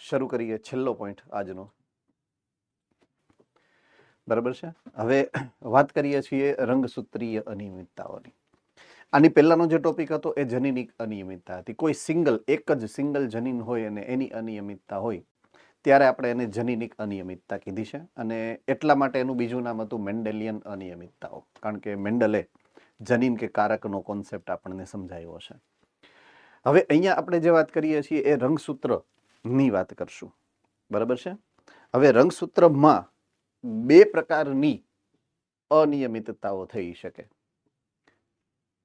શરૂ કરીએ છેલ્લો પોઈન્ટ આજનો. બરાબર છે. હવે વાત કરીએ છીએ રંગસૂત્રીય અનિયમિતતાઓની. આની પહેલાનો જે ટોપિક હતો એ જનીનિક અનિયમિતતા હતી. કોઈ એક જ સિંગલ જનીન હોય અને એની અનિયમિતતા હોય ત્યારે આપણે એને જનીનિક અનિયમિતતા કીધી છે. અને એટલા માટે એનું બીજું નામ હતું મેન્ડેલિયન અનિયમિતતાઓ, કારણ કે મેન્ડલે જનીન કે કારકનો કોન્સેપ્ટ આપણને સમજાવ્યો છે. હવે અહીંયા આપણે જે વાત કરીએ છીએ એ રંગસૂત્રની વાત કરશું. બરાબર છે. હવે રંગસૂત્રમાં બે પ્રકારની અનિયમિતતાઓ થઈ શકે.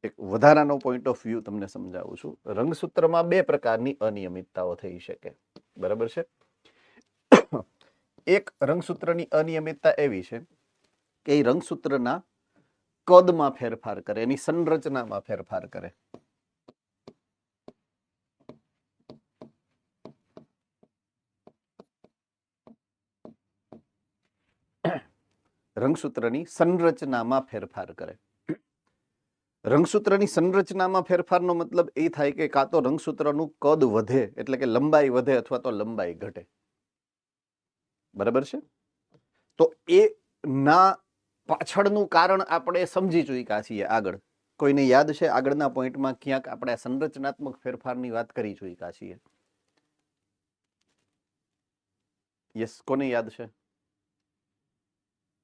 એક વધારાનો પોઈન્ટ ઓફ વ્યૂ તમને સમજાવું છું. રંગસૂત્રમાં બે પ્રકારની અનિયમિતતાઓ થઈ શકે. બરાબર છે. એક રંગસૂત્રની અનિયમિતતા એવી છે કે એ રંગસૂત્રના કદમાં ફેરફાર કરે, એની સંરચનામાં ફેરફાર કરે. રંગસૂત્રની સંરચનામાં ફેરફાર કરે. રંગસૂત્રની સંરચનામાં ફેરફારનો મતલબ એ થાય કે કાં તો રંગસૂત્રનું કદ વધે એટલે કે લંબાઈ વધે અથવા તો લંબાઈ ઘટે. બરાબર છે. તો એ ના પાછળનું કારણ આપણે સમજી ચૂક્યા છીએ. આગળ કોઈને યાદ છે આગળના પોઈન્ટમાં ક્યાંક આપણે સંરચનાત્મક ફેરફારની વાત કરી ચૂક્યા છીએ? યસ, કોને યાદ છે?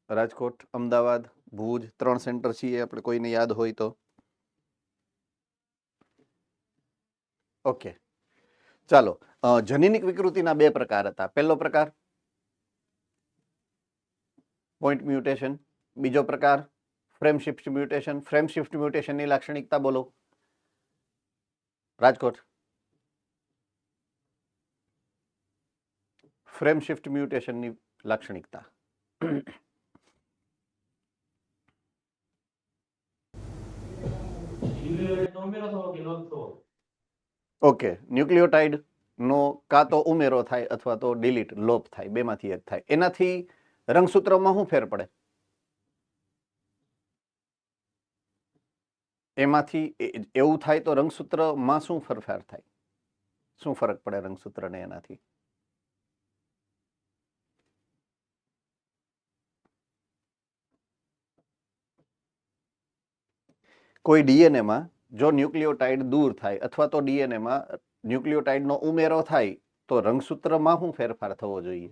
રાજકોટ, અમદાવાદ, ભુજ 3 સેન્ટર છીએ આપણે. કોઈને યાદ હોય તો ઓકે. ચાલો, જનીનિક વિકૃતિના બે પ્રકાર હતા. પહેલો પ્રકાર પોઈન્ટ મ્યુટેશન, બીજો પ્રકાર frame shift mutation. Frame shift મ્યુટેશનની લાક્ષણિકતા બોલો રાજકોટ. ફ્રેમ શિફ્ટ મ્યુટેશનની લાક્ષણિકતા. ઓકે, ન્યુક્લિયોટાઇડ નો કાં તો ઉમેરો થાય અથવા તો ડિલીટ લોપ થાય, બેમાંથી એક થાય. એનાથી રંગસૂત્રમાં શું ફેર પડે? એમાંથી એવું થાય તો રંગસૂત્રમાં શું ફેરફાર થાય? શું ફરક પડે રંગસૂત્રને એનાથી? કોઈ ડીએનએમાં જો ન્યુક્લિયોટાઇડ દૂર થાય અથવા તો ડીએનએમાં ન્યુક્લિયોટાઇડનો ઉમેરો થાય તો રંગસૂત્રમાં શું ફેરફાર થવો જોઈએ?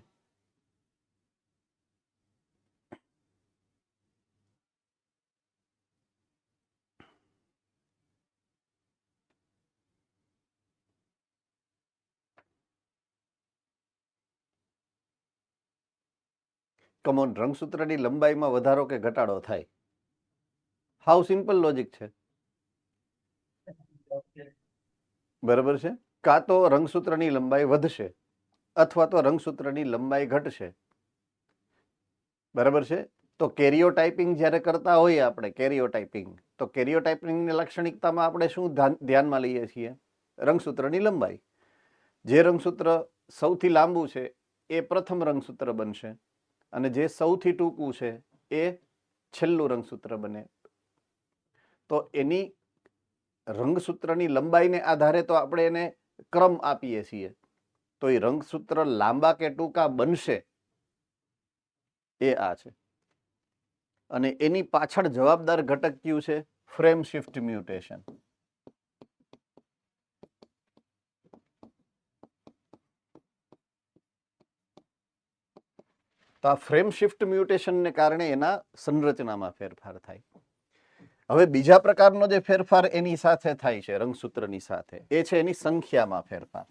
કમોન, રંગસૂત્રની લંબાઈમાં વધારો કે ઘટાડો થાય? હાઉ સિમ્પલ લોજિક છે. બરાબર છે. કાં તો રંગસૂત્રની લંબાઈ વધશે અથવા તો રંગસૂત્રની લંબાઈ ઘટશે. બરાબર છે. તો કેરિયોટાઇપિંગ જ્યારે કરતા હોઈએ આપણે, કેરિયોટાઇપિંગ, તો કેરિયોટાઇપિંગની લાક્ષણિકતામાં આપણે શું ધ્યાનમાં લઈએ છીએ? રંગસૂત્રની લંબાઈ. જે રંગસૂત્ર સૌથી લાંબુ છે એ પ્રથમ રંગસૂત્ર બનશે અને જે સૌથી ટૂંકું છે એ છેલ્લું રંગસૂત્ર બને. તો એની રંગસૂત્રની લંબાઈને આધારે તો આપણે એને ક્રમ આપીએ છીએ. તો એ રંગસૂત્ર લાંબા કે ટૂંકા બનશે એ આ છે. અને એની પાછળ જવાબદાર ઘટક કયું છે? Frame shift mutation. તો આ ફ્રેમ શિફ્ટ મ્યુટેશનને કારણે એના સંરચનામાં ફેરફાર થાય. હવે બીજા પ્રકારનો જે ફેરફાર એની સાથે થાય છે રંગસૂત્રની સાથે, એ છે એની સંખ્યામાં ફેરફાર.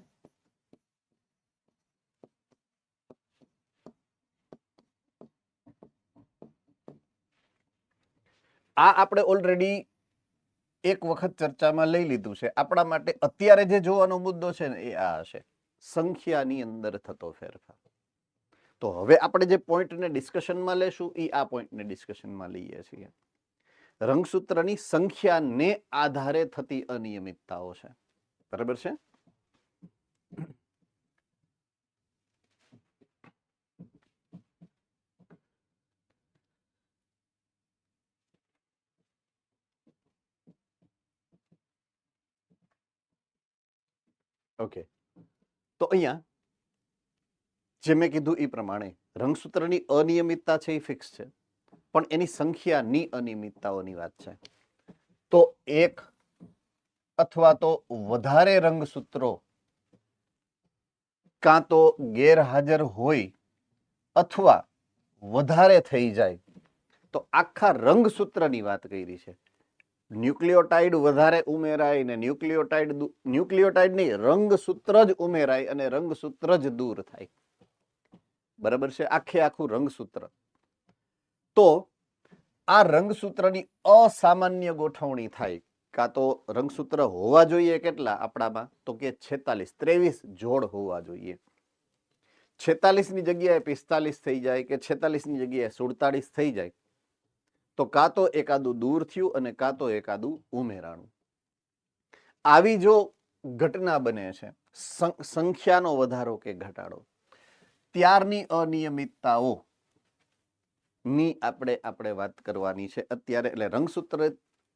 આ આપણે ઓલરેડી એક વખત ચર્ચામાં લઈ લીધું છે. આપણા માટે અત્યારે જે જોવાનો મુદ્દો છે ને એ આ હશે, સંખ્યાની અંદર થતો ફેરફાર. તો હવે આપણે જે પોઈન્ટને ડિસ્કશનમાં લેશું એ આ પોઈન્ટને ડિસ્કશનમાં લઈએ છીએ. રંગસૂત્રની સંખ્યાને આધારે થતી અનિયમિતતાઓ છે. બરાબર છે. ઓકે, તો અહીંયા જે મેં કીધું એ પ્રમાણે રંગસૂત્રની અનિયમિતતા છે એ ફિક્સ છે, પણ એની સંખ્યાની અનિયમિતતાઓની વાત છે. તો એક અથવા તો વધારે રંગસૂત્રો કાં તો ગેરહાજર હોય અથવા વધારે થઈ જાય તો આખા રંગસૂત્રની વાત કરી છે. ન્યુક્લિયોટાઇડ વધારે ઉમેરાય ને ન્યુક્લિયોટાઇડ નહીં, રંગસૂત્ર જ ઉમેરાય અને રંગસૂત્ર જ દૂર થાય. બરાબર છે? આખું રંગસૂત્ર. તો આ રંગસૂત્રની અસામાન્ય ગોઠવણી થાય. કાં તો રંગસૂત્ર હોવા જોઈએ કેટલા આપણામાં, તો કે 46, 23 જોડ હોવા જોઈએ. 46 ની જગ્યાએ 45 થઈ જાય કે 46 ની જગ્યાએ 47 થઈ જાય તો કાં તો એકાદું દૂર થયું અને કાં તો એકાદું ઉમેરાણું. આવી જો ઘટના બને છે, સંખ્યાનો વધારો કે ઘટાડો, ત્યારની અનિયમિતતાઓ ની આપણે વાત કરવાની છે અત્યારે. એટલે રંગસૂત્ર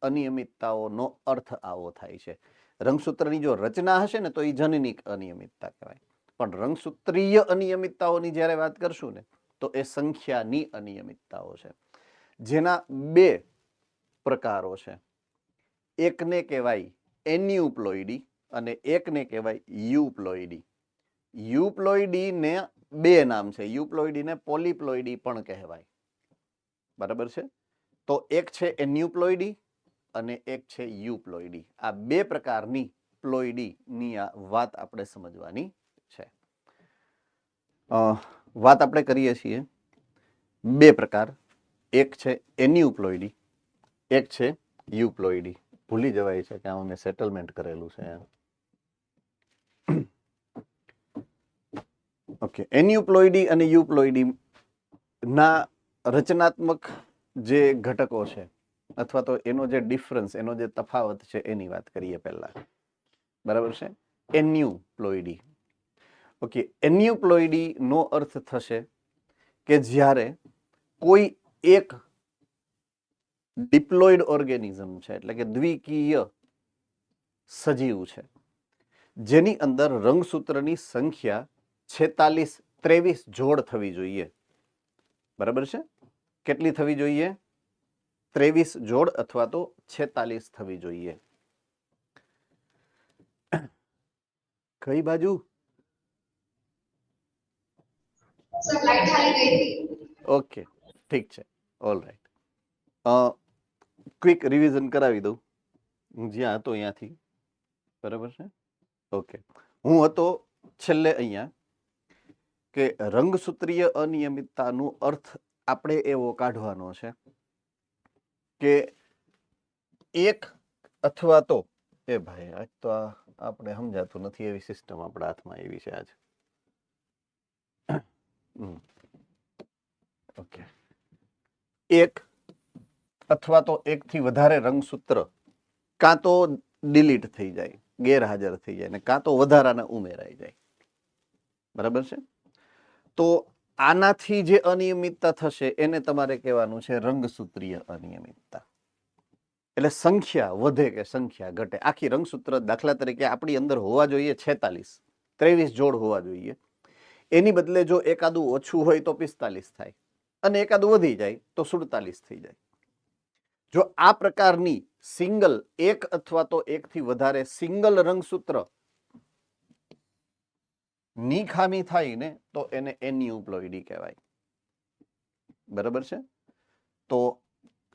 અનિયમિતતાઓનો અર્થ આવો થાય છે. રંગસૂત્રની જો રચના હશે ને તો એ જનનિક અનિયમિતતા કહેવાય, પણ રંગસૂત્રીય અનિયમિતતાઓની જ્યારે વાત કરશું ને તો એ સંખ્યાની અનિયમિતતાઓ છે, જેના બે પ્રકારો છે. એકને કહેવાય એન્યુપ્લોઇડી અને એકને કહેવાય યુપ્લોઇડી. યુપ્લોઇડી ને બે નામ છે, યુપ્લોઇડી ને પોલીપ્લોઇડી પણ કહેવાય. બરાબર છે? તો એક છે એન્યુપ્લોઇડી અને એક છે યુપ્લોઇડી. આ બે પ્રકારની પ્લોઇડીની વાત આપણે સમજવાની છે. વાત આપણે કરીએ છીએ બે પ્રકાર, એક છે એન્યુપ્લોઇડી, એક છે યુપ્લોઇડી. ભૂલી જવાય છે કે આમાં મેં સેટલમેન્ટ કરેલું છે. ઓકે, એન્યુપ્લોઇડી અને યુપ્લોઇડી ના રચનાત્મક જે ઘટકો છે અથવા તો એનો જે ડિફરન્સ, એનો જે તફાવત છે એની વાત કરીએ પહેલા. બરાબર છે? એન્યુપ્લોઇડી. ઓકે, એન્યુપ્લોઇડી નો અર્થ થશે કે જ્યારે કોઈ એક ડિપ્લોઇડ ઓર્ગેનિઝમ છે, એટલે કે દ્વિકીય સજીવ છે, જેની અંદર રંગસૂત્રની સંખ્યા 46, 23 જોડ થવી જોઈએ. બરાબર છે? કેટલી થવી જોઈએ? 23 જોડ અથવા તો 46 થવી જોઈએ. કઈ બાજુ? ઓકે, ઠીક છે, ઓલ રાઈટ. ક્વિક રિવિઝન કરાવી દઉં હું જ્યાં હતો અહીંયાથી. બરાબર છે? ઓકે, હું હતો છેલ્લે અહીંયા કે રંગસૂત્રીય અનિયમિતતાનો અર્થ આપણે એવો કાઢવાનો છે કે એક અથવા તો એ ભાઈ આજ તો આપણે સમજાતું નથી એવી સિસ્ટમ આપણા હાથમાં એવી છે આજ. ઓકે, એક અથવા તો એકથી વધારે રંગસૂત્ર કાં તો ડિલીટ થઈ જાય, ગેરહાજર થઈ જાય, ને કાં તો વધારાના ઉમેરાઈ જાય. બરાબર છે? તો આનાથી જે અનિયમિતતા થશે એને તમારે કહેવાનું છે રંગસૂત્રીય અનિયમિતતા. એટલે સંખ્યા વધે કે સંખ્યા ઘટે. આખી રંગસૂત્ર દાખલા તરીકે આપણી અંદર હોવા જોઈએ 46, 23 જોડ હોવા જોઈએ. એની બદલે જો એકાદું ઓછું હોય તો 45 થાય અને એકાદું વધી જાય તો 47 થઈ જાય. જો આ પ્રકારની સિંગલ, એક અથવા તો એકથી વધારે સિંગલ રંગસૂત્ર ની ખામી થાય ને તો એને એન્યુપ્લોઇડી કહેવાય. બરાબર છે? તો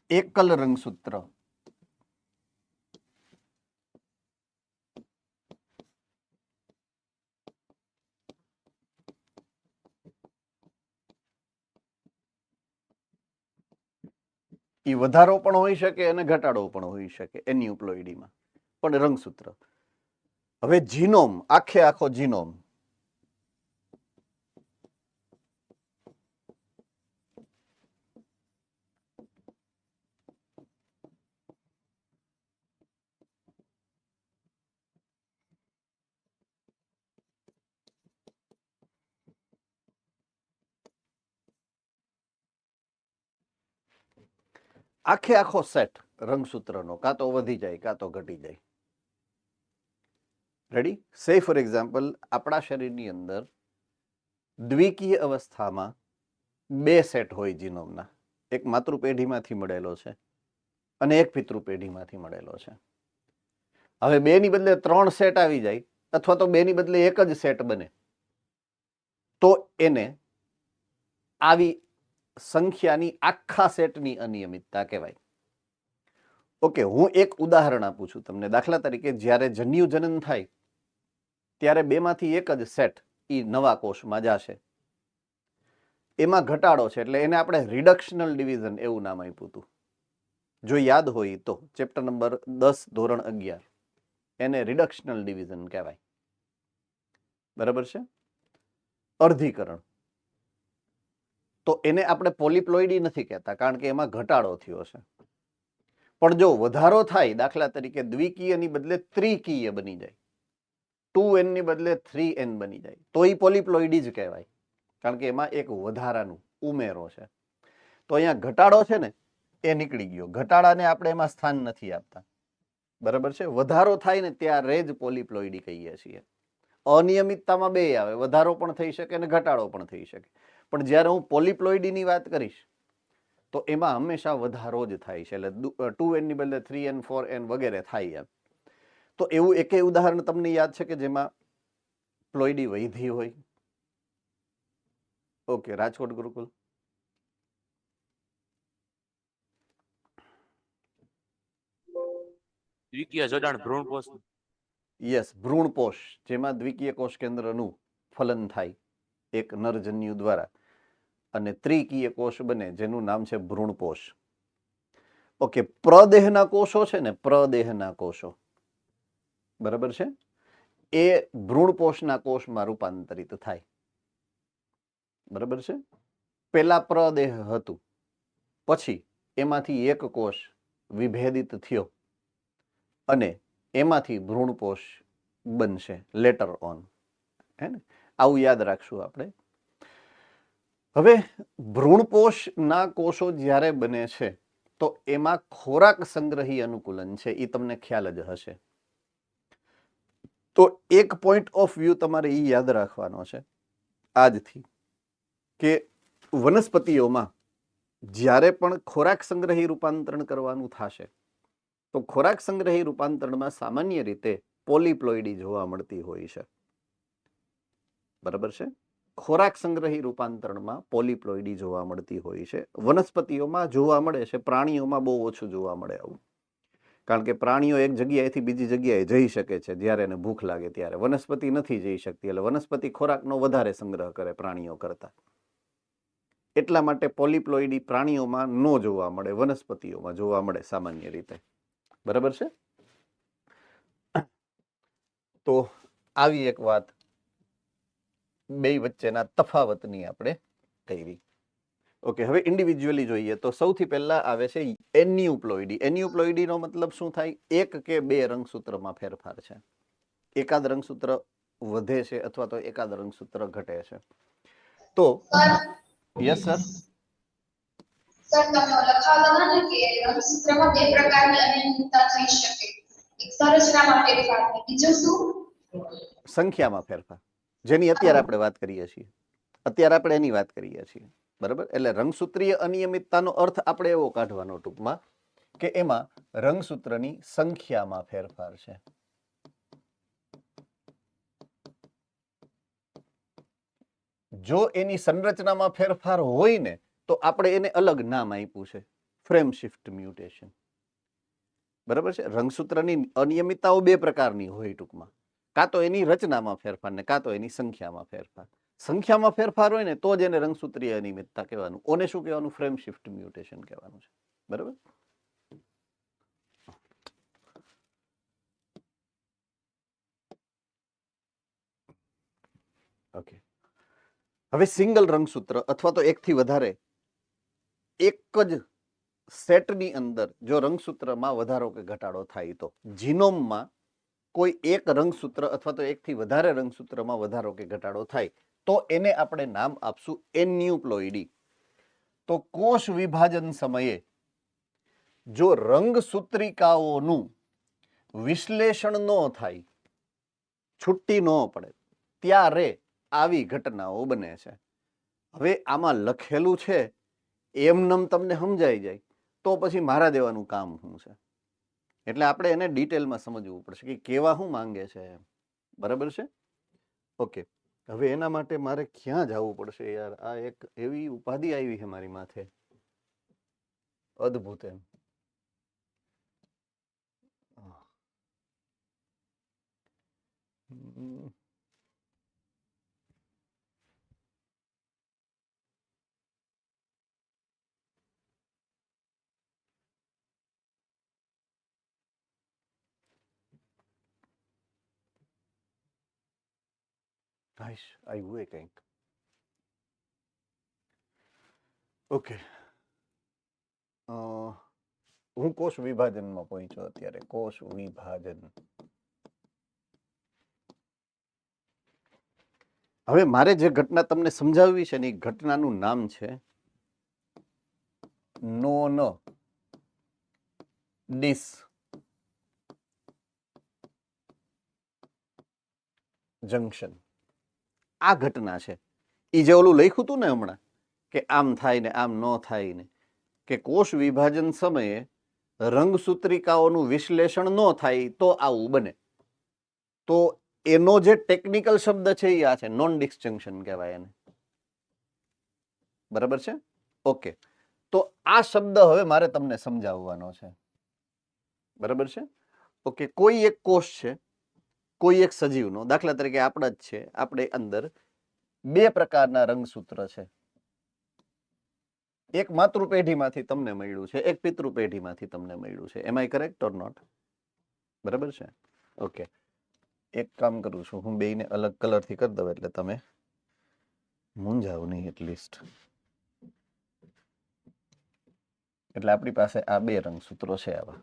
એકલ રંગસૂત્ર એ વધારો પણ હોઈ શકે અને ઘટાડો પણ હોઈ શકે એન્યુપ્લોઇડીમાં, પણ રંગસૂત્ર. હવે જીનોમ, આખો જીનોમ, આખો સેટ રંગસૂત્રનો કાં તો વધી જાય કાં તો ઘટી જાય. રેડી? સે ફોર એક્ઝામ્પલ આપણા શરીરની અંદર દ્વિકીય અવસ્થામાં બે સેટ હોય જીનોમના, એક માતૃ પેઢીમાંથી મળેલો છે અને એક પિતૃ પેઢીમાંથી મળેલો છે. હવે બેની બદલે 3 સેટ આવી જાય અથવા તો બેની બદલે એક જ સેટ બને તો એને આવી સંખ્યાની આખા સેટની અનિયમિતતા કહેવાય. ઓકે, હું એક ઉદાહરણ આપું છું તમને. દાખલા તરીકે જ્યારે જન્યુ જનન થાય ત્યારે બેમાંથી એક જ સેટ એ નવા કોષમાં જશે. એમાં ઘટાડો છે એટલે એને આપણે રિડક્શનલ ડિવિઝન એવું નામ આપ્યું હતું. જો યાદ હોય તો ચેપ્ટર નંબર 10 ધોરણ 11 એને રિડક્શનલ ડિવિઝન કહેવાય. બરાબર છે? અર્ધીકરણ. તો એને આપણે પોલિપ્લોઇડી નથી કહેતા કારણ કે એમાં ઘટાડો થયો છે. પણ જો વધારો થાય, દાખલા તરીકે દ્વિકીયની બદલે ત્રિકીય બની જાય, 2n ની બદલે 3n બની જાય, તો એ પોલિપ્લોઇડી જ કહેવાય કારણ કે એમાં એક વધારાનું ઉમેરો છે. તો અહીંયા ઘટાડો છે ને એ નીકળી ગયો. ઘટાડાને આપણે એમાં સ્થાન નથી આપતા. બરાબર છે? વધારો થાય ને ત્યારે જ પોલિપ્લોઇડી કહીએ છીએ. અનિયમિતતામાં બે આવે, વધારો પણ થઈ શકે અને ઘટાડો પણ થઈ શકે. પણ જ્યારે હું પોલિપ્લોઇડીની વાત કરીશ તો એમાં હંમેશા વધારો જ થાય છે. એટલે 2n ની બદલે 3n 4n વગેરે થાય એમ. તો એવું એકેય ઉદાહરણ તમને યાદ છે કે જેમાં પ્લોઇડી વૈધી હોય? ઓકે, રાજકોટ ગુરુકુલ. દ્વિકીય જોડાણ ભ્રૂણપોષ. યસ, ભ્રૂણપોષ, જેમાં દ્વિકીય કોષ કેન્દ્રનું ફલન થાય એક નરજન્યુ દ્વારા અને ત્રિકીય કોષ બને જેનું નામ છે ભ્રૂણપોષ. ઓકે, પ્રદેહના કોષો છે ને, પ્રદેહના કોષો, બરાબર છે, એ ભ્રૂણપોષના કોષમાં રૂપાંતરિત થાય. બરાબર છે? પેલા પ્રદેહ હતું, પછી એમાંથી એક કોષ વિભેદિત થયો અને એમાંથી ભ્રૂણપોષ બનશે લેટર ઓન. હે ને? આવું યાદ રાખશું આપણે. હવે ભ્રૂણપોષના કોષો જ્યારે બને છે તો એમાં ખોરાક સંગ્રહી અનુકૂલન છે, એ તમને ખ્યાલ જ હશે. તો એક પોઈન્ટ ઓફ વ્યૂ તમારે એ યાદ રાખવાનો છે આજથી કે વનસ્પતિઓમાં જ્યારે પણ ખોરાક સંગ્રહી રૂપાંતરણ કરવાનું થશે તો ખોરાક સંગ્રહી રૂપાંતરણમાં સામાન્ય રીતે પોલિપ્લોઇડી જોવા મળતી હોય છે. બરાબર છે? ખોરાક સંગ્રહી રૂપાંતરણમાં પોલિપ્લોઇડી જોવા મળતી હોય છે. વનસ્પતિઓમાં જોવા મળે છે, પ્રાણીઓમાં બહુ ઓછું જોવા મળે આવું. કારણ કે પ્રાણીઓ એક જગ્યાએથી બીજી જગ્યાએ જઈ શકે છે જ્યારે એને ભૂખ લાગે ત્યારે. વનસ્પતિ નથી જઈ શકતી એટલે વનસ્પતિ ખોરાકનો વધારે સંગ્રહ કરે પ્રાણીઓ કરતા. એટલા માટે પોલિપ્લોઇડી પ્રાણીઓમાં ન જોવા મળે, વનસ્પતિઓમાં જોવા મળે સામાન્ય રીતે. બરાબર છે? તો આવી એક વાત બે વચ્ચેના તફાવતની આપણે કરી. ઓકે, હવે ઇન્ડિવિજ્યુઅલી જોઈએ તો સૌથી પહેલા આવે છે એન્યુપ્લોઇડી. એન્યુપ્લોઇડીનો મતલબ શું થાય? એક કે બે રંગસૂત્રમાં ફેરફાર છે. એકાદ રંગસૂત્ર વધે છે અથવા તો એકાદ રંગસૂત્ર ઘટે છે. તો યસ સર. સર, તમે લખાવતા હતા ને કે રંગસૂત્રમાં બે પ્રકારની અનિયમિતતા થઈ શકે. એક સંરચનામાં ફેરફાર અને બીજું શું? સંખ્યામાં ફેરફાર, જેની અત્યારે આપણે વાત કરીએ છીએ. અત્યારે આપણે એની વાત કરીએ છીએ. બરાબર? એટલે રંગસૂત્રીય અનિયમિતતાનો અર્થ આપણે એવો કાઢવાનો ટૂંકમાં કે એમાં રંગસૂત્રની સંખ્યામાં ફેરફાર છે. જો એની સંરચનામાં ફેરફાર હોય ને તો આપણે એને અલગ નામ આપ્યું છે, ફ્રેમ શિફ્ટ મ્યુટેશન. બરાબર છે? રંગસૂત્રની અનિયમિતતાઓ બે પ્રકારની હોય ટૂંકમાં. કાં તો એની રચનામાં ફેરફાર ને કાં તો એની સંખ્યામાં ફેરફાર. સંખ્યામાં ફેરફાર હોય ને તો જ એને રંગસૂત્રીય અનિયમિતતા કહેવાનું. ઓને શું કહેવાનું? ફ્રેમ શિફ્ટ મ્યુટેશન કહેવાનું છે. બરાબર? ઓકે, હવે સિંગલ રંગસૂત્ર અથવા તો એકથી વધારે એક જ સેટની અંદર જો રંગસૂત્રમાં વધારો કે ઘટાડો થાય તો જીનોમમાં કોઈ એક રંગસૂત્ર અથવા તો એકથી વધારે રંગસૂત્રમાં વધારો કે ઘટાડો થાય તો એને આપણે નામ આપશું એન્યુપ્લોઇડી. તો કોષ વિભાજન સમયે જો રંગસૂત્રિકાઓનું વિશ્લેષણ ન થાય, છુટ્ટી ન પડે, ત્યારે આવી ઘટનાઓ બને છે. હવે આમાં લખેલું છે એમનેમ તમને સમજાઈ જાય તો પછી મારા દેવાનું કામ શું છે? એટલે આપણે એને ડિટેલમાં સમજવું પડશે કે કેવા શું માંગે છે એમ. બરાબર છે? ઓકે, હવે એના માટે મારે ક્યાં જવું પડશે યાર? આ એક એવી ઉપાધિ આવી છે મારી માથે, અદ્ભુત એમ. આવ્યું એ કંઈક. ઓકે, હું કોષ વિભાજનમાં પહોંચ્યો અત્યારે. કોષ વિભાજન. હવે મારે જે ઘટના તમને સમજાવવી છે ને એ ઘટનાનું નામ છે નોન ડિસ જંક્શન. આ ઘટના છે. એ જે ઓલું લખ્યું હતું ને હમણાં કે આમ થાય ને આમ ન થાય ને, કે કોષ વિભાજન સમયે રંગસૂત્રિકાઓનું વિશ્લેષણ ન થાય તો આવું બને. તો એનો જે ટેકનિકલ શબ્દ છે એ આ છે, નોન ડિસજંક્શન કહેવાય એને. બરાબર છે? ઓકે, તો આ શબ્દ હવે મારે તમને સમજાવવાનો છે. બરાબર છે? ઓકે, કોઈ એક કોષ છે, કોઈ એક સજીવનો, દાખલા તરીકે આપણા જ છે, આપણે અંદર બે પ્રકારના રંગસૂત્ર છે. એક માતૃ પેઢીમાંથી તમને મળ્યું છે, એક પિતૃ પેઢીમાંથી તમને મળ્યું છે. એમ આઈ કરેક્ટ ઓર નોટ? બરાબર છે? ઓકે, એક કામ કરું છું, હું બેયને અલગ કલરથી કરી દઉં એટલે તમે મૂંઝાવ નહીં એટલીસ્ટ. એટલે આપણી પાસે આ બે રંગસૂત્રો છે આવા.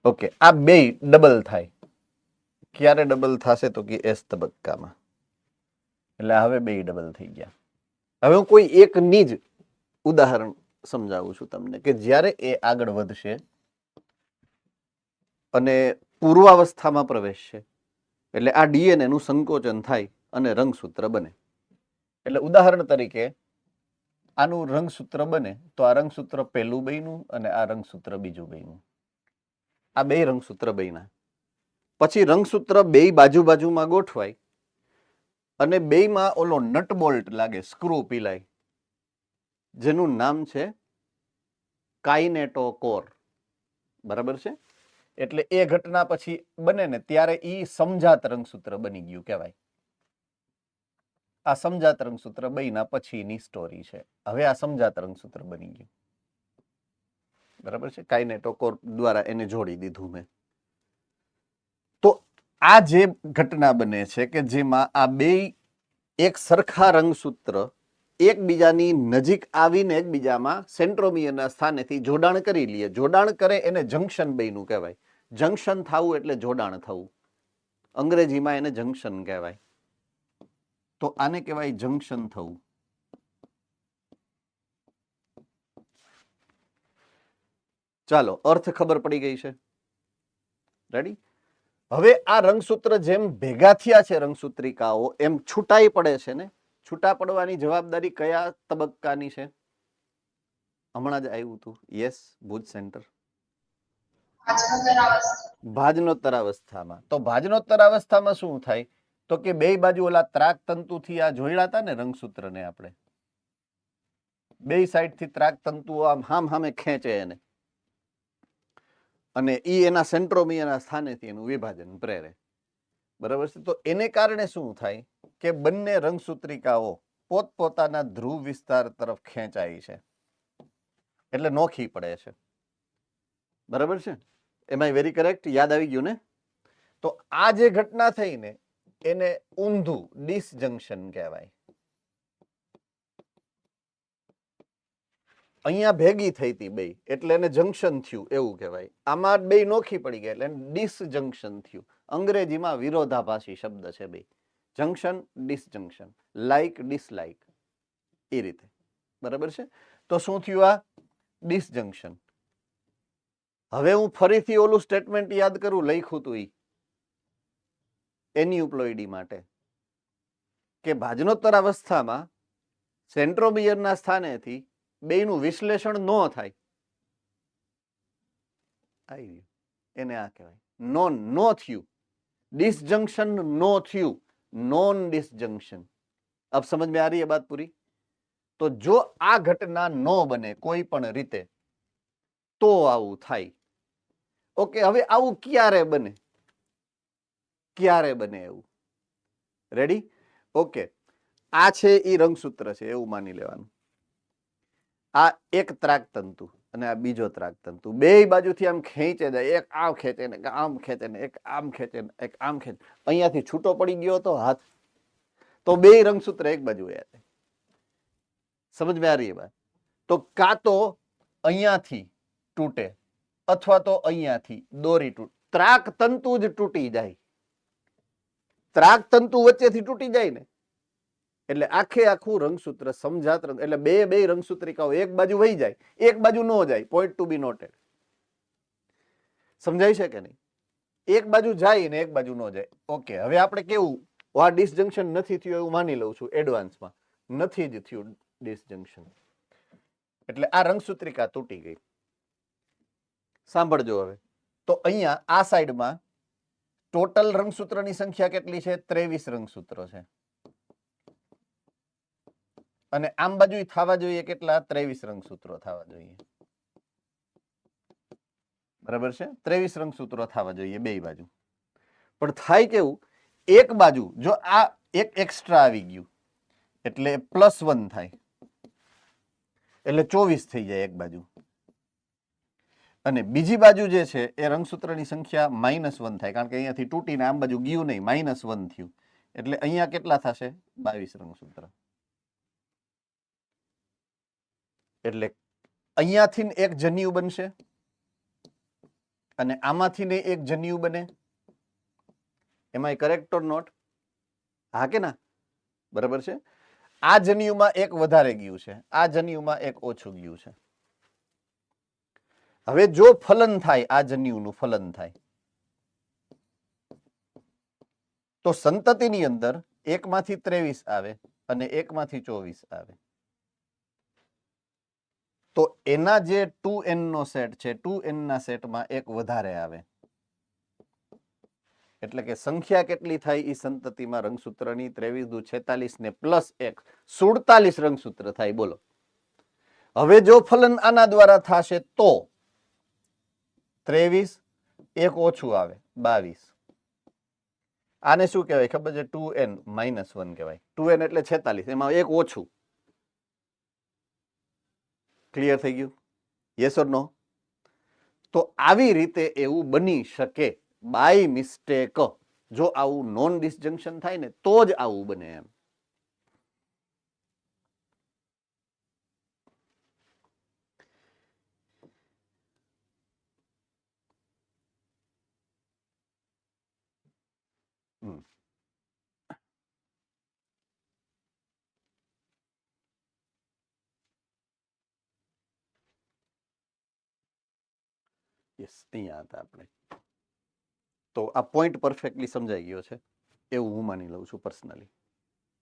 ઓકે, આ બે ડબલ થાય. ક્યારે ડબલ થશે? તો કે એસ તબક્કામાં. એટલે હવે બે ડબલ થઈ ગયા. હવે હું કોઈ એકની જ ઉદાહરણ સમજાવું છું તમને કે જ્યારે એ આગળ વધશે અને પૂર્વાવસ્થામાં પ્રવેશશે એટલે આ ડીએનએ નું સંકોચન થાય અને રંગસૂત્ર બને. એટલે ઉદાહરણ તરીકે આનું રંગસૂત્ર બને તો આ રંગસૂત્ર પહેલું બન્યું અને આ રંગસૂત્ર બીજું બન્યું. આ બે રંગસૂત્ર બન્યા. પછી રંગસૂત્ર બે બાજુમાં ગોઠવાય અને બેયમાં ઓલો નટ બોલ્ટ લાગે, સ્ક્રૂ પીલાય, જેનું નામ છે કાઇનેટોકોર. બરાબર છે? એટલે એ ઘટના પછી બને ને ત્યારે ઈ સમજાત રંગસૂત્ર બની ગયું કહેવાય. આ સમજાત રંગસૂત્ર બન્યા પછીની સ્ટોરી છે. હવે આ સમજાત રંગસૂત્ર બની ગયું. બરાબર છે? કાઇનેટોકોર દ્વારા એને જોડી દીધું મેં. તો આ જે ઘટના બને છે કે જેમાં આ બે એક સરખા રંગસૂત્ર એકબીજાની નજીક આવીને એકબીજામાં સેન્ટ્રોમિયરના સ્થાનેથી જોડાણ કરી લે. જોડાણ કરે એને જંક્શન બન્યું કહેવાય. જંક્શન થવું એટલે જોડાણ થવું. અંગ્રેજીમાં એને જંક્શન કહેવાય. તો આને કહેવાય જંક્શન થવું. ચાલો, અર્થ ખબર પડી ગઈ છે. રેડી? હવે આ રંગસૂત્ર જેમ ભેગા થયા છે રંગસૂત્રિકાઓ એમ છૂટાઈ પડે છે ને. છૂટા પડવાની જવાબદારી કયા તબક્કાની છે? હમણાં જ આવ્યું હતું. Yes, Bhuj centre. ભાજનોત્તર અવસ્થામાં. તો ભાજનોત્તર અવસ્થામાં શું થાય? તો કે બે બાજુ ઓલા ત્રાક તંતુથી આ જોડ્યા હતા ને રંગસૂત્રને આપણે, બે સાઈડથી ત્રાક તંતુઓ આમ હામે ખેંચે એને અને ઈ એના સેન્ટ્રોમિયરના સ્થાનેથી એનું વિભાજન પ્રેરે. બરાબર છે? તો એને કારણે શું થાય કે બંને રંગસૂત્રિકાઓ પોતપોતાના ધ્રુવ વિસ્તાર તરફ ખેંચાય છે એટલે નોખી પડે છે. બરાબર છે? એમ આઈ વેરી કરેક્ટ? યાદ આવી ગયું ને? તો આ જે ઘટના થઈ ને એને ઊંધું ડિસજંક્શન કહેવાય. અહીંયા ભેગી થઈ હતી બે એટલે એને જંક્શન થયું એવું કહેવાય. આમાં બે નોખી પડી ગયા એટલે ડિસજંક્શન થયું. અંગ્રેજીમાં વિરોધાભાસી શબ્દ છે બે. જંક્શન, ડિસજંક્શન, લાઈક, ડિસલાઈક, એ રીતે. બરાબર છે? તો શું થયું? આ ડિસજંક્શન. હવે હું ફરીથી ઓલું સ્ટેટમેન્ટ યાદ કરું, લખ્યું હતું એન્યુપ્લોઇડી માટે. કે ભાજનોત્તર અવસ્થામાં સેન્ટ્રોમિયરના સ્થાનેથી બેયનું વિશ્લેષણ ન થાય, આવી ગયું, એને આ કહેવાય નો થયું, डिसजंक्शन नो थ्यू, नॉन डिसजंक्शन। अब समझ में आ रही है बात पूरी? तो जो आ घटना नो बने कोई पण रीते तो आवुं थाय। ओके, हवे आवुं क्यारे बने, क्यारे बने एवुं? रेडी? ओके, आ छे ई रंगसूत्र छे एवुं मानी लेवानुं। आ एक ત્રાક તંતુ અને આ બીજો ત્રાક તંતુ, બે બાજુથી આમ ખેંચે જાય, એક આમ ખેંચે ને આમ ખેંચે ને એક આમ ખેંચે ને એક આમ ખેંચે, અહીંયાથી છૂટો પડી ગયો તો હાથ, તો બે રંગસૂત્ર એક બાજુ વયા જાય। સમજ में आ रही है बात? तो का तो અહીંયાથી તૂટે અથવા તો અહીંયાથી દોરી તૂટે, ત્રાક તંતુ જ તૂટી જાય, ત્રાક તંતુ વચ્ચેથી તૂટી જાય ને એટલે આખે આખું રંગસૂત્ર સમજાત રંગ, એટલે બે બે રંગસૂત્રિકાઓ એક બાજુ વહી જાય, એક બાજુ નો જાય, પોઈન્ટ ટુ બી નોટેડ। સમજાય છે કે નહીં? એક બાજુ જાય ને એક બાજુ નો જાય। ઓકે, હવે આપણે કેવું, આ ડિસજંક્શન નથી થયું એવું માની લઉં છું એડવાન્સમાં, નથી જ થયું ડિસજંક્શન, એટલે આ રંગસૂત્રિકા તૂટી ગઈ। સાંભળજો હવે, તો અહીંયા આ સાઈડમાં ટોટલ રંગસૂત્રની સંખ્યા કેટલી છે? 23 રંગસૂત્રો છે, અને આમ બાજુ થવા જોઈએ કેટલા? 23 રંગસૂત્રો થવા જોઈએ, બરાબર છે? 23 રંગસૂત્રો થવા જોઈએ બે બાજુ, પણ થાય કેવું, એક બાજુ જો આ એક એક્સ્ટ્રા આવી ગયું એટલે +1 થાય, એટલે 24 થઈ જાય એક બાજુ, અને બીજી બાજુ જે છે એ રંગસૂત્રની સંખ્યા -1 થાય, કારણ કે અહીંયાથી તૂટીને આમ બાજુ ગયું નહીં, -1 થયું, એટલે અહીંયા કેટલા થશે? 22 રંગસૂત્ર। એટલે અહીંયાથી એક જન્યુ બનશે અને આમાંથી ને એક જન્યુ બને, એમાં કરેક્ટ ઓર નોટ? હા કે ના? બરાબર છે? આ જન્યુમાં એક વધારે ગયું છે, આ જન્યુમાં એક ઓછું ગયું છે। હવે જો ફલન થાય, આ જન્યુનું ફલન થાય, તો સંતતિની અંદર એકમાંથી 23 આવે અને એકમાંથી 24 આવે, તો એના જે 2n નો સેટ છે, 2n ના સેટમાં એક વધારે આવે, એટલે કે સંખ્યા કેટલી થાય ઈ સંતતિમાં રંગસૂત્રની? 23 દુ 46 ને +1 47 રંગસૂત્ર થાય। બોલો, હવે જો ફલન આના દ્વારા થશે તો 23, એક ઓછું આવે 22, આને શું કહેવાય ખબર છે? 2n -1 કહેવાય। 2n એટલે 46, એમાં એક ઓછું। ક્લિયર થઈ ગયું? યસ ઓર નો? તો આવી રીતે એવું બની શકે બાય મિસ્ટેક, જો આવું નોન ડિસજંક્શન થાય ને તો જ આવું બને એમ। યસ, અહીંયા હતા આપણે। તો આ પોઈન્ટ પરફેક્ટલી સમજાઈ ગયો છે એવું હું માની લઉં છું પર્સનલી,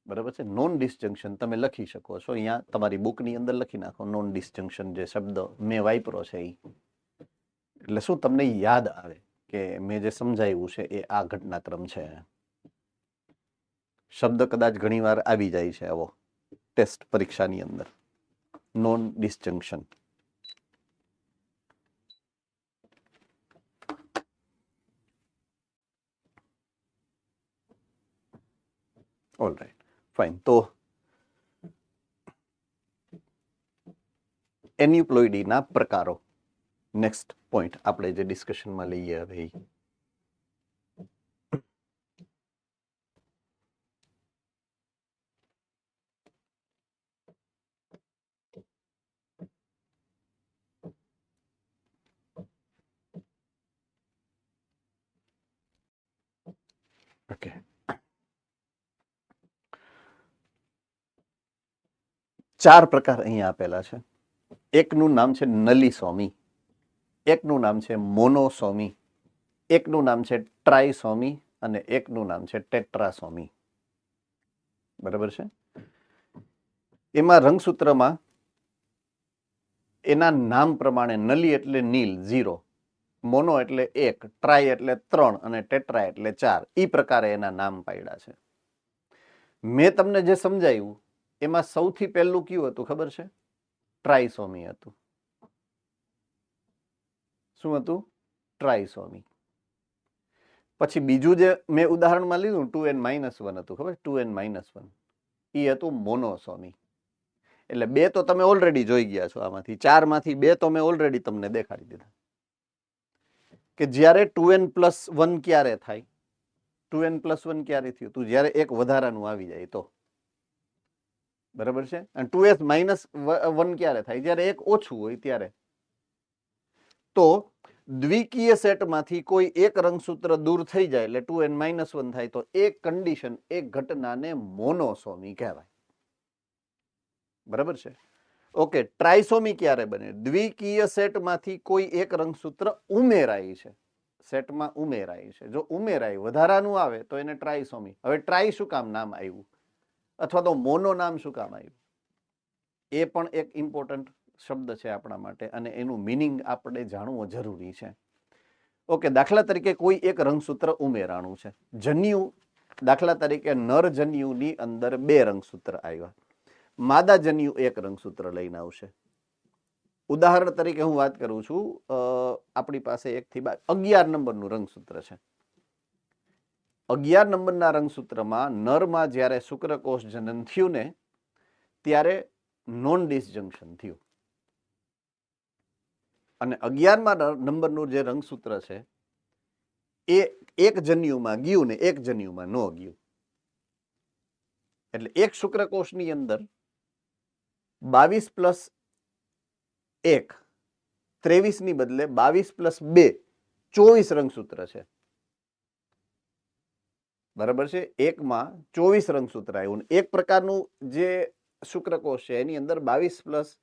બરાબર છે? નોન ડિસજંક્શન તમે લખી શકો છો, અહીંયા તમારી બુકની અંદર લખી નાખો નોન ડિસજંક્શન, જે શબ્દ મેં વાપરો છે એ, એટલે શું તમને યાદ આવે કે મેં જે સમજાવ્યું છે એ આ ઘટનાક્રમ છે। શબ્દ કદાચ ઘણીવાર આવી જાય છે આવો ટેસ્ટ પરીક્ષાની અંદર, non disjunction. All right, fine. તો એન્યુપ્લોઇડીના પ્રકારો, નેક્સ્ટ પોઈન્ટ આપણે જે ડિસ્કશનમાં લઈએ હવે। ઓકે, ચાર પ્રકાર અહીંયા આપેલા છે। એકનું નામ છે નલિસોમી, એકનું નામ છે મોનોસોમી, એકનું નામ છે ટ્રાઇસોમી અને એકનું નામ છે ટેટ્રાસોમી। બરાબર છે. એમાં રંગસૂત્રમાં એના નામ પ્રમાણે નલી એટલે નીલ 0, મોનો એટલે 1, ટ્રાય એટલે 3 અને ટેટ્રા એટલે 4. ઈ પ્રકારે એના નામ પાડ્યા છે. મેં તમને જે સમજાવ્યું એમાં સૌથી પહેલું કયું હતું ખબર છે? ટ્રાયસોમી હતું. શું હતું? ટ્રાયસોમી. પછી બીજું જે મેં ઉદાહરણમાં લીધું 2n-1 હતું, ખબર? 2n-1 ઈ હતું મોનોસોમી. એટલે 2 તો તમે ઓલરેડી જોઈ ગયા છો. આમાંથી 4 માંથી 2 તો મેં ઓલરેડી તમને દેખાડી દીધા. કે જ્યારે 2n+1 ક્યારે થાય? 2n+1 ક્યારે થયું? તું જ્યારે એક વધારાનું આવી જાય તો. બરાબર છે. અને 2s-1 ક્યારે થાય? જ્યારે એક ઓછું હોય ત્યારે. તો દ્વિકીય સેટમાંથી કોઈ એક રંગસૂત્ર દૂર થઈ જાય એટલે 2n-1 થાય તો એક કન્ડિશન, એક ઘટનાને મોનોસોમી કહેવાય. બરાબર છે. ઓકે, ટ્રાયસોમી ક્યારે બને? દ્વિકીય સેટમાંથી કોઈ એક રંગસૂત્ર ઉમેરાય છે. સેટમાં ઉમેરાય છે. જો ઉમેરાય વધારાનું આવે તો એને ટ્રાયસોમી. હવે ટ્રાય શું કામ નામ આવ્યું? અથવા તો મોનો નામ શું કામ આવ્યું? એ પણ એક ઇમ્પોર્ટન્ટ શબ્દ છે આપણા માટે અને એનું મિનિંગ આપણે જાણવું જરૂરી છે. ઓકે, દાખલા તરીકે કોઈ એક રંગસૂત્ર ઉમેરાણું છે. જન્યુ, દાખલા તરીકે નર જન્યુની અંદર 2 રંગસૂત્ર આવ્યા. માદા જન્યુ 1 રંગસૂત્ર લઈને આવશે. ઉદાહરણ તરીકે હું વાત કરું છું, આપણી પાસે 1 થી 11 નંબરનું રંગસૂત્ર છે. 11 નંબરના રંગસૂત્રમાં નરમાં જ્યારે શુક્રકોષ જનન થયું ને ત્યારે નોન ડિસજંક્શન થયું. અને 11મા નંબરનું જે રંગસૂત્ર છે એ એક જન્યુમાં ગયું ને એક જન્યુમાં ન ગયું. એટલે એક શુક્રકોષની અંદર 22 + 1 23 ની બદલે 22 + 2 24 રંગસૂત્ર છે. બરાબર છે. એકમાં 24 રંગસૂત્ર આવ્યું. એક પ્રકારનું જે શુક્રકોષ છે એની અંદર 22 +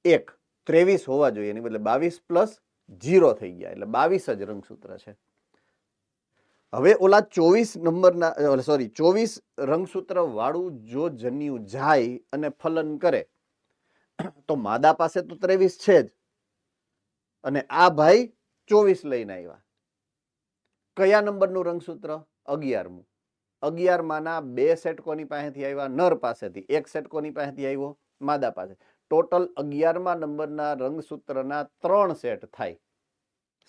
1 23 હોવા જોઈએ, એની બદલે 22 + 0 થઈ ગયા એટલે 22 જ રંગસૂત્ર છે. હવે ઓલા 24 રંગસૂત્ર વાળું જો જન્યુ જાય અને ફલન કરે તો માદા પાસે તો 23 છે જ અને આ ભાઈ 24 લઈને આવ્યા. કયા નંબરનું રંગસૂત્ર? 11મું. 11માના 2 સેટ કોની પાસેથી આવ્યા? નર પાસેથી. 1 સેટ કોની પાસેથી આવ્યો? માદા પાસે. ટોટલ 11મા નંબરના રંગસૂત્રના 3 સેટ થાય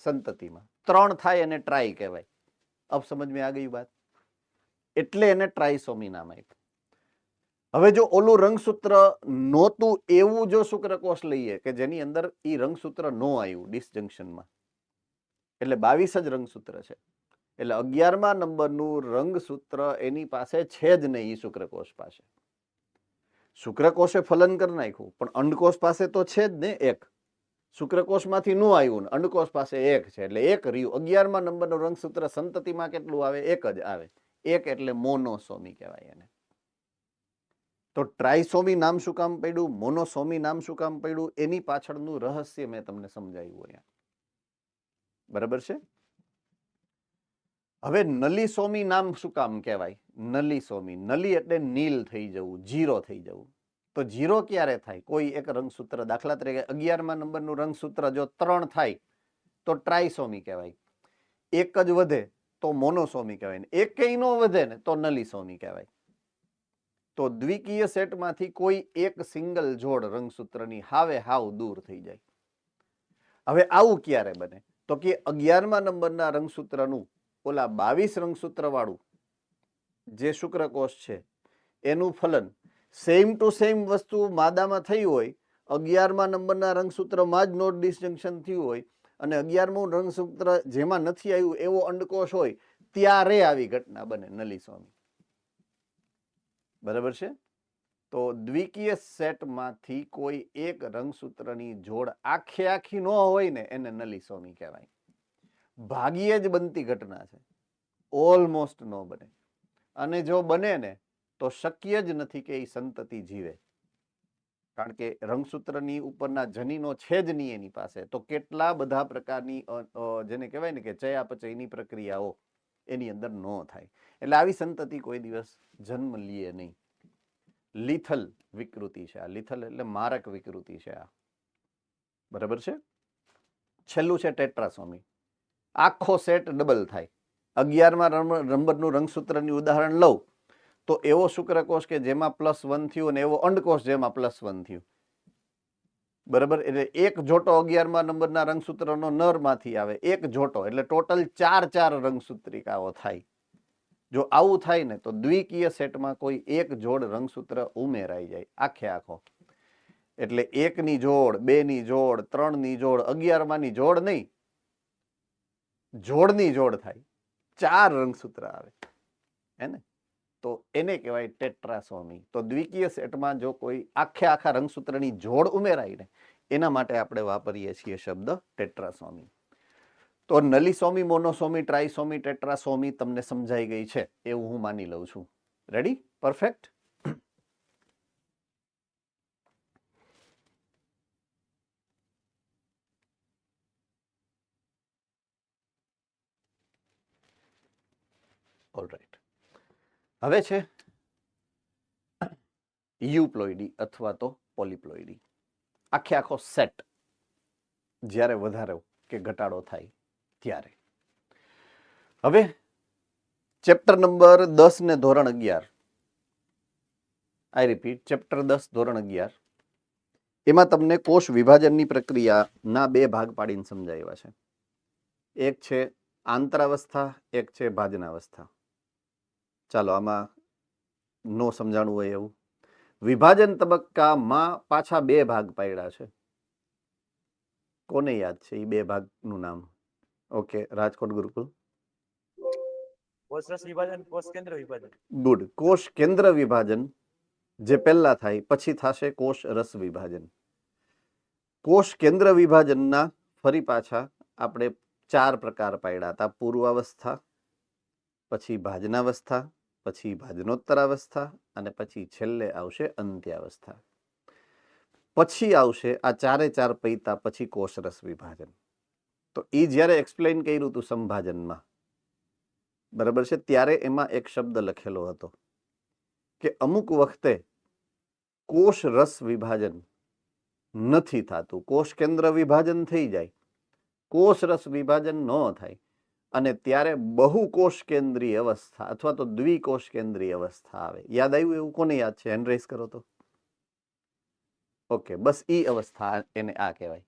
સંતતિમાં. 3 થાય અને ટ્રાય કહેવાય. अब समझ में आ गई बात? એટલે એને ટ્રાયસોમી નામ આપ્યું. હવે જો ઓલું રંગસૂત્ર નહોતું એવું જો શુક્રકોષ લઈએ કે જેની અંદર ઈ રંગસૂત્ર નો આવ્યું ડિસજંક્શનમાં, એટલે 22 જ રંગસૂત્ર છે. એટલે 11મા નંબરનું રંગસૂત્ર એની પાસે છે જ નહીં. ઈ શુક્રકોષ પાસે શુક્રકોષે ફલન કરી નાખ્યું પણ અંડકોષ પાસે તો છે જ ને એક. શુક્રકોષમાંથી નો આવ્યું ને અંડકોષ પાસે 1 છે એટલે 1 રહ્યું. 11મા નંબરનું રંગસૂત્ર સંતતિમાં કેટલું આવે? 1 જ આવે. 1 એટલે મોનોસોમી કહેવાય એને. તો ટ્રાયસોમી નામ શું કામ પડ્યું? મોનોસોમી નામ શું કામ પડ્યું? એની પાછળનું રહસ્ય મેં તમને સમજાવ્યું અહીંયા. બરાબર છે. હવે નલીસોમી નામ શું કામ કહેવાય? નલીસોમી. નલી એટલે નીલ થઈ જવું, 0 થઈ જવું. તો 0 ક્યારે થાય? કોઈ એક રંગસૂત્ર, દાખલા તરીકે 11મા નંબરનું રંગસૂત્ર જો 3 થાય તો ટ્રાયસોમી કહેવાય. 1 જ વધે તો મોનોસોમી કહેવાય ને 1 નો વધે ને તો નલીસોમી કહેવાય. તો દ્વિકીય સેટમાંથી કોઈ એક સિંગલ જોડ રંગસૂત્રની હાવે હાવ દૂર થઈ જાય. હવે આવું ક્યારે બને? તો કે 11મા નંબરના રંગસૂત્રનું ઓલા 22 રંગસૂત્ર વાળું જે શુક્રકોષ છે એનું ફલન સેમ ટુ સેમ વસ્તુ માદામાં થઈ હોય, 11મા નંબરના રંગસૂત્રમાં જ નોટ ડિસજંક્શન થયું હોય અને 11મું રંગસૂત્ર જેમાં નથી આવ્યું એવો અંડકોષ હોય ત્યારે આવી ઘટના બને નલીસોમી. બરાબર છે. તો દ્વિકીય સેટમાંથી કોઈ એક રંગસૂત્રની જોડ આખે આખી ન હોય ને એને નલીસોમી કહેવાય. ભાગ્યે જ બનતી ઘટના છે, ઓલમોસ્ટ ન બને. અને જો બને ને તો શક્ય જ નથી કે એ સંતતિ જીવે, કારણ કે રંગસૂત્રની ઉપરના જનીનો છે જ નહીં એની પાસે. તો કેટલા બધા પ્રકારની જેને કહેવાય ને કે ચયાપચયની પ્રક્રિયાઓ એની અંદર ન થાય. એટલે આવી સંતતિ કોઈ દિવસ જન્મ લે નહીં. લિથલ વિકૃતિ છે. આ લિથલ એટલે મારક વિકૃતિ છે આ, બરાબર છે. છેલ્લું છે ટેટ્રાસોમી. આખો સેટ ડબલ થાય. 11મા નંબરનું રંગસૂત્રની ઉદાહરણ લઉં તો એવો શુક્રકોષ કે જેમાં +1 થયું અને એવો અંડકોષ જેમાં +1 થયું, બરાબર. એટલે એક જોટો 11મા નંબરના રંગસૂત્રનો નરમાંથી આવે, એક જોટો, એટલે ટોટલ 4 રંગસૂત્રિકાઓ થાય. જો આવું થાય ને તો દ્વિકીય સેટમાં કોઈ એક જોડ રંગસૂત્ર ઉમેરાઈ જાય આખે આખો. એટલે 1ની જોડ, 2ની જોડ, 3ની જોડ, 11માની જોડ નહીં, જોડની જોડ થાય, 4 રંગસૂત્ર આવે, હે ને? તો એને કહેવાય ટેટ્રાસોમી. તો દ્વિકીય સેટમાં જો કોઈ આખા રંગસૂત્રની જોડ ઉમેરાય ને એના માટે આપણે વાપરીએ છીએ શબ્દ ટેટ્રાસોમી. તો નલીસોમી, મોનોસોમી, ટ્રાઇસોમી, ટેટ્રાસોમી તમને સમજાઈ ગઈ છે એવું હું માની લઉં છું. રેડી? પરફેક્ટ. ઓલરાઈટ. હવે છે યુપ્લોઇડી અથવા તો પોલિપ્લોઇડી. આખો સેટ જ્યારે વધારો કે ઘટાડો થાય ત્યારે. હવે ચેપ્ટર નંબર 10 ને ધોરણ 11, આઈ રિપીટ, ચેપ્ટર 10 ધોરણ 11, એમાં તમને કોષ વિભાજનની પ્રક્રિયાના 2 ભાગ પાડીને સમજાવ્યા છે. એક છે આંતરાવસ્થા, એક છે ભાજનાવસ્થા. ચાલો આમાં નો સમજાણું હોય એવું. વિભાજન તબક્કામાં પાછા 2 ભાગ પાડ્યા છે. કોને યાદ છે એ 2 ભાગનું નામ? ઓકે, રાજકોટ ગુરુકુલ. કોષરસ વિભાજન, કોષ કેન્દ્ર વિભાજન. ગુડ. કોષ કેન્દ્ર વિભાજન જે પહેલા થાય, પછી થશે કોષ રસ વિભાજન. કોષ કેન્દ્ર વિભાજનના ફરી પાછા આપણે 4 પ્રકાર પાડ્યા હતા. પૂર્વાવસ્થા, પછી ભાજનાવસ્થા, પછી ભાજનોત્તરાવસ્થા અને પછી છેલ્લે આવશે અંત્યાવસ્થા. પછી આવશે આ 4 પૈતા પછી કોષરસ વિભાજન. તો એ જ્યારે એક્સપ્લેન કર્યું હતું સંભાજનમાં, બરાબર છે, ત્યારે એમાં એક શબ્દ લખેલો હતો કે અમુક વખતે કોષ રસ વિભાજન નથી થતું, કોષ કેન્દ્ર વિભાજન થઈ જાય, કોષ રસ વિભાજન ન થાય, અને ત્યારે બહુકોષ કેન્દ્રીય અવસ્થા અથવા તો દ્વિકોષ કેન્દ્રીય અવસ્થા આવે. યાદ આવ્યું એવું? કોને યાદ છે? હેન્ડ રેઝ કરો તો. ઓકે, બસ ઈ અવસ્થા એને આ કહેવાય.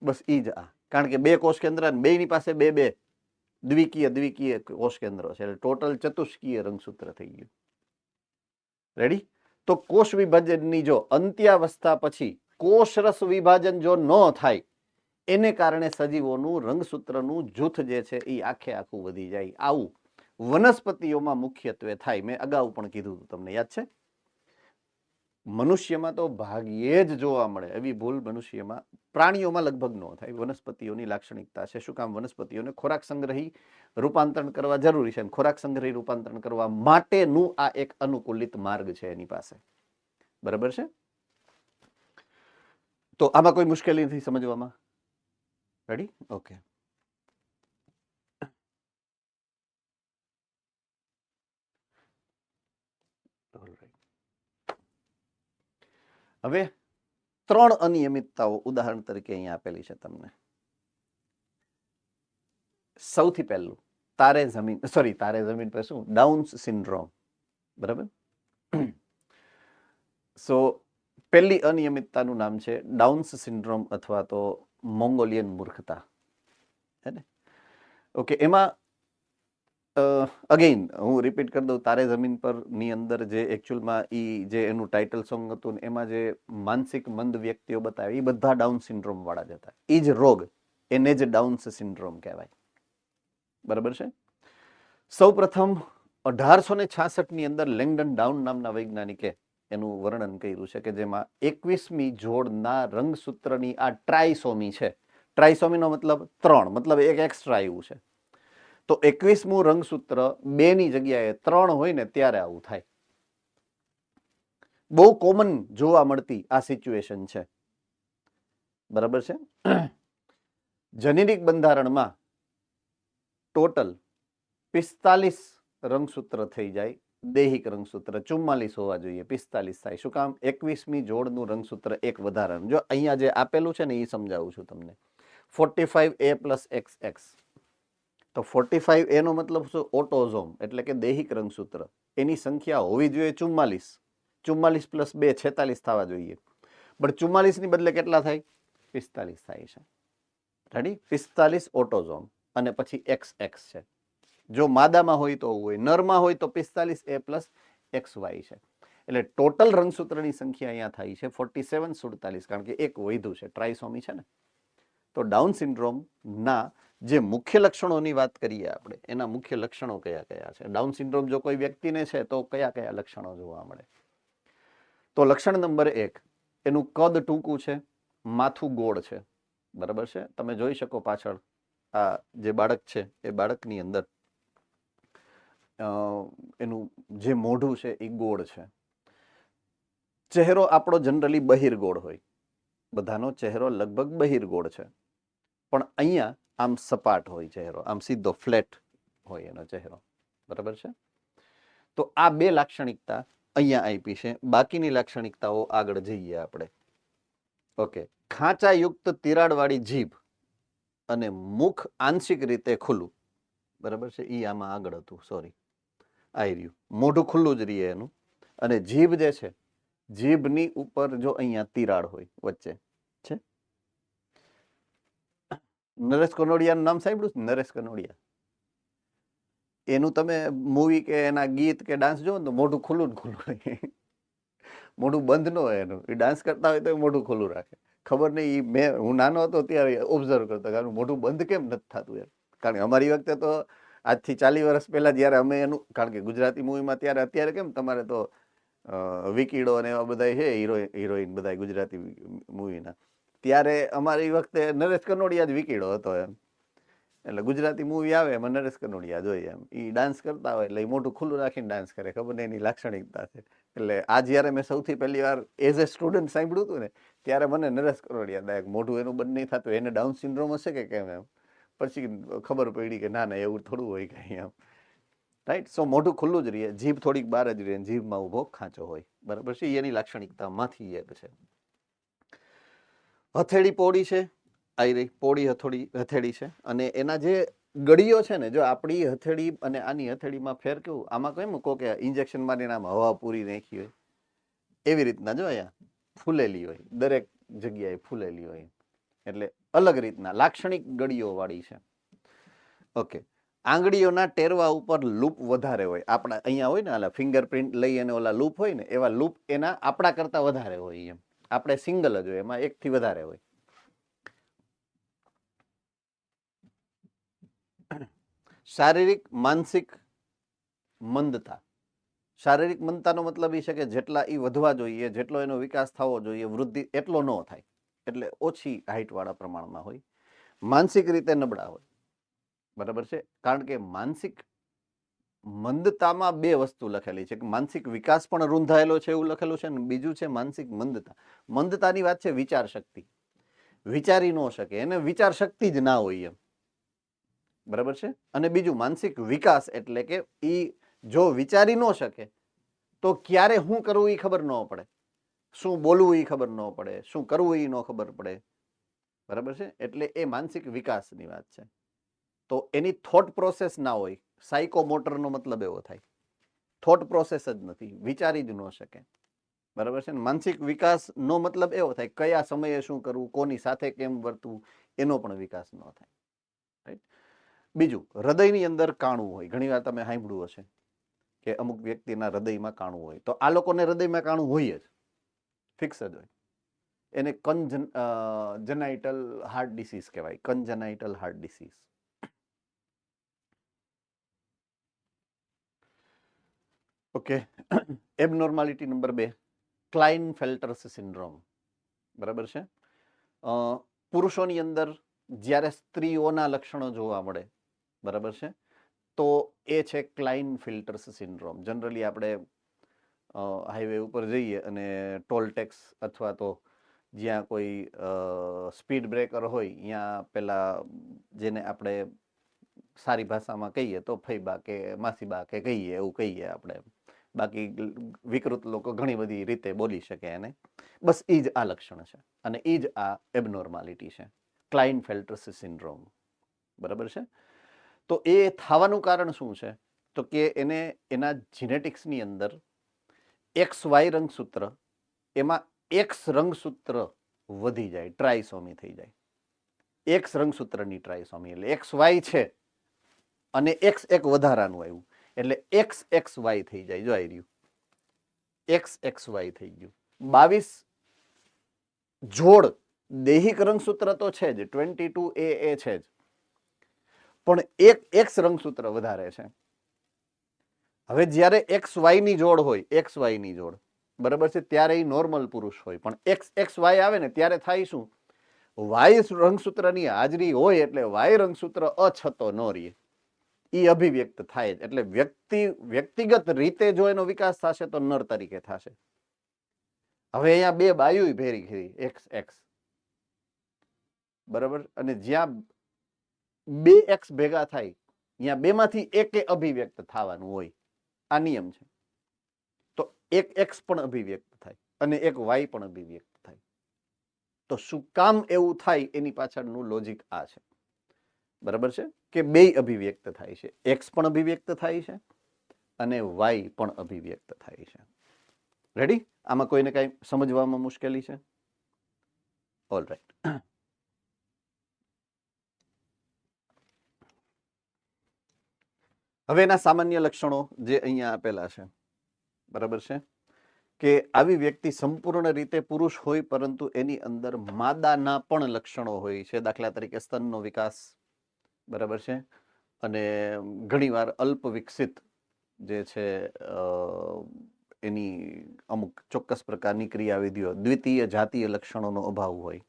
બસ ઈ જ આ. કારણ કે 2 કોષ કેન્દ્ર અને બેયની પાસે 2 દ્વિકીય કોષ કેન્દ્રો છે, એટલે ટોટલ ચતુષ્કીય રંગસૂત્ર થઈ ગયું. રેડી? તો કોષ વિભાજનની જો અંત્યાવસ્થા પછી કોષરસ વિભાજન જો ન થાય એને કારણે સજીવોનું રંગસૂત્રનું જૂથ જે છે એ આખું વધી જાય. આવું વનસ્પતિઓમાં મુખ્યત્વે થાય. મેં અગાઉ પણ કીધું હતું, તમને યાદ છે? મનુષ્યમાં તો ભાગ્યે જ જોવા મળે એવી ભૂલ મનુષ્યમાં, પ્રાણીઓમાં લગભગ ન થાય. વનસ્પતિઓની લાક્ષણિકતા છે. શું કામ? વનસ્પતિઓને ખોરાક સંગ્રહી રૂપાંતરણ કરવા જરૂરી છે, ખોરાક સંગ્રહી રૂપાંતરણ કરવા માટેનું આ એક અનુકૂલિત માર્ગ છે એની પાસે. બરાબર છે? તો આમાં કોઈ મુશ્કેલી નથી સમજવામાં. રેડી? ઓકે. હવે 3 અનિયમિતતાઓ ઉદાહરણ તરીકે અહીંયા આપેલી છે તમને. સૌથી પહેલું તારે જમીન પર શું? Downs syndrome. બરાબર? સો પહેલી અનિયમિતતાનું નામ છે ડાઉન્સ સિન્ડ્રોમ અથવા તો મોંગોલિયન મૂર્ખતા. હે ને? ઓકે, એમાં અગેઇન હું રિપીટ કરી દઉં, તારે જમીન પર ની અંદર જે એકચ્યુઅલમાં જે એનું ટાઇટલ સોંગ હતું ને એમાં જે માનસિક મંદ વ્યક્તિઓ બતાવે એ બધા ડાઉન સિન્ડ્રોમ વાળા જ હતા. એ જ રોગ, એને જ ડાઉન્સ સિન્ડ્રોમ કહેવાય. બરાબર છે? સૌ પ્રથમ 1866 ની અંદર લેંગડન ડાઉન નામના વૈજ્ઞાનિકે એનું વર્ણન કર્યું છે કે જેમાં 21મી જોડના રંગસૂત્રની આ ટ્રાઇસોમી છે. ટ્રાઇસોમીનો મતલબ 3, મતલબ એક એક્સ્ટ્રા આવ્યું છે. તો 21મું રંગસૂત્ર 2ની જગ્યાએ 3 હોય ને ત્યારે આવું થાય. બહુ કોમન જોવા મળતી આ સિચ્યુએશન છે. બરાબર છે? જનીનિક બંધારણમાં ટોટલ 45 રંગસૂત્ર થઈ જાય દૈહિક રંગસૂત્ર 44 હોવા જોઈએ, 45 થાય. શું કામ? 21મી જોડનું રંગસૂત્ર એક વધારાનું. જો અહીંયા જે આપેલું છે ને એ સમજાવું છું તમને. 45A plus XX. તો 45A નો મતલબ શું? ઓટોઝોમ એટલે કે દૈહિક રંગસૂત્ર. એની સંખ્યા હોવી જોઈએ 44. 44 પ્લસ 2 46 થવા જોઈએ. પણ 44 ની બદલે કેટલા થાય? 45 થાય છે. રેડી? 45 ઓટોઝોમ અને પછી XX છે. જો માદામાં હોય તો હોય, નરમાં હોય તો 45A પ્લસ XY છે. એટલે ટોટલ રંગસૂત્રની સંખ્યા અહીંયા થાય છે 47 47, કારણ કે એક વધ્યું છે, ટ્રાયસોમી છે ને. તો ડાઉન સિન્ડ્રોમના જે મુખ્ય લક્ષણોની વાત કરીએ આપણે, એના મુખ્ય લક્ષણો કયા કયા છે? ડાઉન સિન્ડ્રોમ જો કોઈ વ્યક્તિને છે તો કયા કયા લક્ષણો જોવા મળે? તો લક્ષણ નંબર 1, એનું કદ ટૂંકું છે, માથું ગોળ છે. બરાબર છે? તમે જોઈ શકો પાછળ આ જે બાળક છે એ બાળકની અંદર એનું જે મોઢું છે એ ગોળ છે. ચહેરો આપણો જનરલી બહિર્ગોળ હોય, બધાનો ચહેરો લગભગ બહિર્ગોળ છે, પણ અહીંયા આમ સપાટ હોય ચહેરો, આમ સીધો ફ્લેટ હોય એનો ચહેરો. બરાબર છે? તો આ બે લાક્ષણિકતા અહીંયા આપી છે. બાકીની લાક્ષણિકતાઓ આગળ જઈએ આપણે. ઓકે. ખાંચાયુક્ત તિરાડવાળી જીભ અને મુખ આંશિક રીતે ખુલ્લું. બરાબર છે? ઈ આમાં આગળ હતું, સોરી. આઈ રહ્યું. મોઢું ખુલ્લું જ રહીએ એનું, અને જીભ જે છે, જીભની ઉપર જો અહીંયા તિરાડ હોય વચ્ચે છે. નરેશ કનોડિયાનું નામ સાંભળ્યું છે? નરેશ કનોડિયા. એનું તમે મૂવી કે એના ગીત કે ડાન્સ જોવો ને તો મોઢું ખુલ્લું જ ખુલ્લું હોય. મોઢું બંધ ન હોય એનું. એ ડાન્સ કરતા હોય તો મોઢું ખુલ્લું રાખે. ખબર નહીં, હું નાનો હતો ત્યારે ઓબ્ઝર્વ કરતો કે મોઢું બંધ કેમ નથી થતું એમ. કારણ કે અમારી વખતે તો આજથી 40 વર્ષ પહેલા જ્યારે અમે એનું, કારણ કે ગુજરાતી મૂવીમાં ત્યારે, અત્યારે કેમ તમારે તો વિકીડો ને એવા બધા છે હિરોઈન બધા ગુજરાતી મૂવીના, ત્યારે અમારી વખતે નરેશ કનોડિયા જ વિકીડો હતો એમ. એટલે ગુજરાતી મૂવી આવે એમાં નરેશ કનોડિયા જોઈએ એમ. એ ડાન્સ કરતા હોય એટલે એ મોઢું ખુલ્લું રાખીને ડાન્સ કરે. ખબર નહીં એની લાક્ષણિકતા છે. એટલે આ જ્યારે મેં સૌથી પહેલી વાર એઝ એ સ્ટુડન્ટ સાંભળ્યું હતું ને, ત્યારે મને નરેશ કનોડિયા દાયક, મોઢું એનું બંધ નહીં થતું, એને ડાઉન સિન્ડ્રોમ હશે કે કેમ એમ. પછી ખબર પડી કે ના ના એવું થોડું હોય કઈ એમ. રાઈટ? સો મોઢું ખુલ્લું જ રહે, જીભ થોડીક બહાર જ રહે, જીભમાં ઉભો ખાંચો હોય. બરાબર છે? એની લાક્ષણિકતામાંથી એક છે. હથેળી પોળી છે, આઈ રહી પોળી હથેળી છે, અને એના જે ગળીઓ છે ને, જો આપણી હથેળી અને આની હથેળીમાં ફેર કેવું, આમાં કઈ મૂકો કે ઇન્જેક્શન મારીને આમ હવા પૂરી નાખી હોય એવી રીતના જો અહીંયા ફૂલેલી હોય, દરેક જગ્યાએ ફૂલેલી હોય. એટલે અલગ રીતના લાક્ષણિક ગળીઓ વાળી છે. ઓકે. આંગળીઓના ટેરવા ઉપર લૂપ વધારે હોય. આપણા અહીંયા હોય ને આલા ફિંગરપ્રિન્ટ લઈ અને ઓલા લૂપ હોય ને, એવા લૂપ એના આપણા કરતા વધારે હોય એમ. આપણે સિંગલ જ હોય, એમાં એકથી વધારે હોય. શારીરિક માનસિક મંદતા. શારીરિક મંદતાનો મતલબ એ છે કે જેટલા એ વધવા જોઈએ, જેટલો એનો વિકાસ થવો જોઈએ, વૃદ્ધિ એટલો ન થાય, એટલે ઓછી હાઈટ વાળા પ્રમાણમાં હોય. માનસિક રીતે નબળા હોય. બરાબર છે? કારણ કે માનસિક મંદતામાં બે વસ્તુ લખેલી છે, કે માનસિક વિકાસ પણ રૂંધાયેલો છે એવું લખેલું છે, ને બીજું છે માનસિક મંદતા. મંદતાની વાત છે વિચાર શક્તિ. વિચારી ન શકે, એને વિચાર શક્તિ જ ના હોય એમ. બરાબર છે? અને બીજું માનસિક વિકાસ એટલે કે ઈ જો વિચારી ન શકે તો ક્યારે શું કરવું એ ખબર ન પડે, શું બોલવું એ ખબર ન પડે, શું કરવું એ ન ખબર પડે. બરાબર છે? એટલે એ માનસિક વિકાસની વાત છે. તો એની થોટ પ્રોસેસ ના હોય. સાયકોમોટરનો મતલબ એવો થાય, થોટ પ્રોસેસ જ નથી, વિચારી જ ન શકે. બરાબર છે? માનસિક વિકાસ નો મતલબ એવો થાય કયા સમયે શું કરવું, કોની સાથે કેમ વર્તવું, એનો પણ વિકાસ ન થાય. રાઈટ? બીજું, હૃદયની અંદર કાણું હોય. ઘણી વાર તમે સાંભળ્યું હશે કે અમુક વ્યક્તિના હૃદયમાં કાણું હોય. તો આ લોકોને હૃદયમાં કાણું હોય જ, ફિક્સ જ હોય. એને કન્જનાઇટલ હાર્ટ ડિસીઝ કહેવાય. Congenital heart disease. Okay. Abnormality number 2, Klinefelter's syndrome. બરાબર છે? પુરુષોની અંદર જ્યારે સ્ત્રીઓના લક્ષણો જોવા મળે, બરાબર છે, તો એ છે ક્લાઇનફિલ્ટર્સ સિન્ડ્રોમ. જનરલી આપણે હાઈવે ઉપર જઈએ અને ટોલ ટેક્સ અથવા તો જ્યાં કોઈ સ્પીડ બ્રેકર હોય, ત્યાં પેલા જેને આપણે સારી ભાષામાં કહીએ તો ફઈબા કે માસીબા કે કહીએ, એવું કહીએ આપણે, બાકી વિકૃત લોકો ઘણી બધી રીતે બોલી શકે એને. બસ એ જ આ લક્ષણ છે અને એ જ આ એબનોર્માલિટી છે, ક્લાઇનફેલ્ટર સિન્ડ્રોમ. બરાબર છે. તો એ થવાનું કારણ શું છે? તો કે એને એના જીનેટિક્સની અંદર XY રંગસૂત્ર, એમાં X રંગસૂત્ર વધી જાય, ટ્રાયસોમી થઈ જાય. X રંગસૂત્રની ટ્રાયસોમી એટલે XY છે અને X એક વધારાનું આવ્યું એટલે XXY થઈ જાય. જો આવી રહ્યું XXY થઈ ગયું. 22 જોડ દૈહિક રંગસૂત્ર તો છે જ, 22AA છે જ, પણ એક X રંગસૂત્ર વધારે છે. હવે જ્યારે XY ની જોડ હોય, XY ની જોડ, બરાબર છે, ત્યારે એ નોર્મલ પુરુષ હોય, પણ XXY આવે ને ત્યારે થાય શું? Y રંગસૂત્રની હાજરી હોય એટલે Y રંગસૂત્ર અછતો ન રહે, એ અભિવ્યક્ત થાય જ. એટલે વ્યક્તિગત રીતે જો એનો વિકાસ થશે તો નર તરીકે થશે. હવે અહીંયા બે બાયુ ભેરી થઈ XX, બરાબર, અને જ્યાં બે X ભેગા થાય ત્યાં બેમાંથી એકે અભિવ્યક્ત થવાનું હોય, આ નિયમ છે. તો એક X પણ અભિવ્યક્ત થાય અને એક Y પણ અભિવ્યક્ત થાય. તો શું કામ એવું થાય એની પાછળનું લોજિક આ છે. બરાબર છે કે બે અભિવ્યક્ત થાય છે, X પણ અભિવ્યક્ત થાય છે અને Y પણ અભિવ્યક્ત થાય છે. રેડી? આમાં કોઈને કઈ સમજવામાં મુશ્કેલી છે? All right. હવે એના સામાન્ય લક્ષણો જે અહીંયા આપેલા છે, બરાબર છે, કે આવી વ્યક્તિ સંપૂર્ણ રીતે પુરુષ હોય પરંતુ એની અંદર માદાના પણ લક્ષણો હોય છે. દાખલા તરીકે સ્તનનો વિકાસ, બરાબર છે, અને ઘણીવાર અલ્પ વિકસિત જે છે એની અમુક ચોક્કસ પ્રકારની ક્રિયાવિધિઓ, દ્વિતીય જાતીય લક્ષણોનો અભાવ હોય,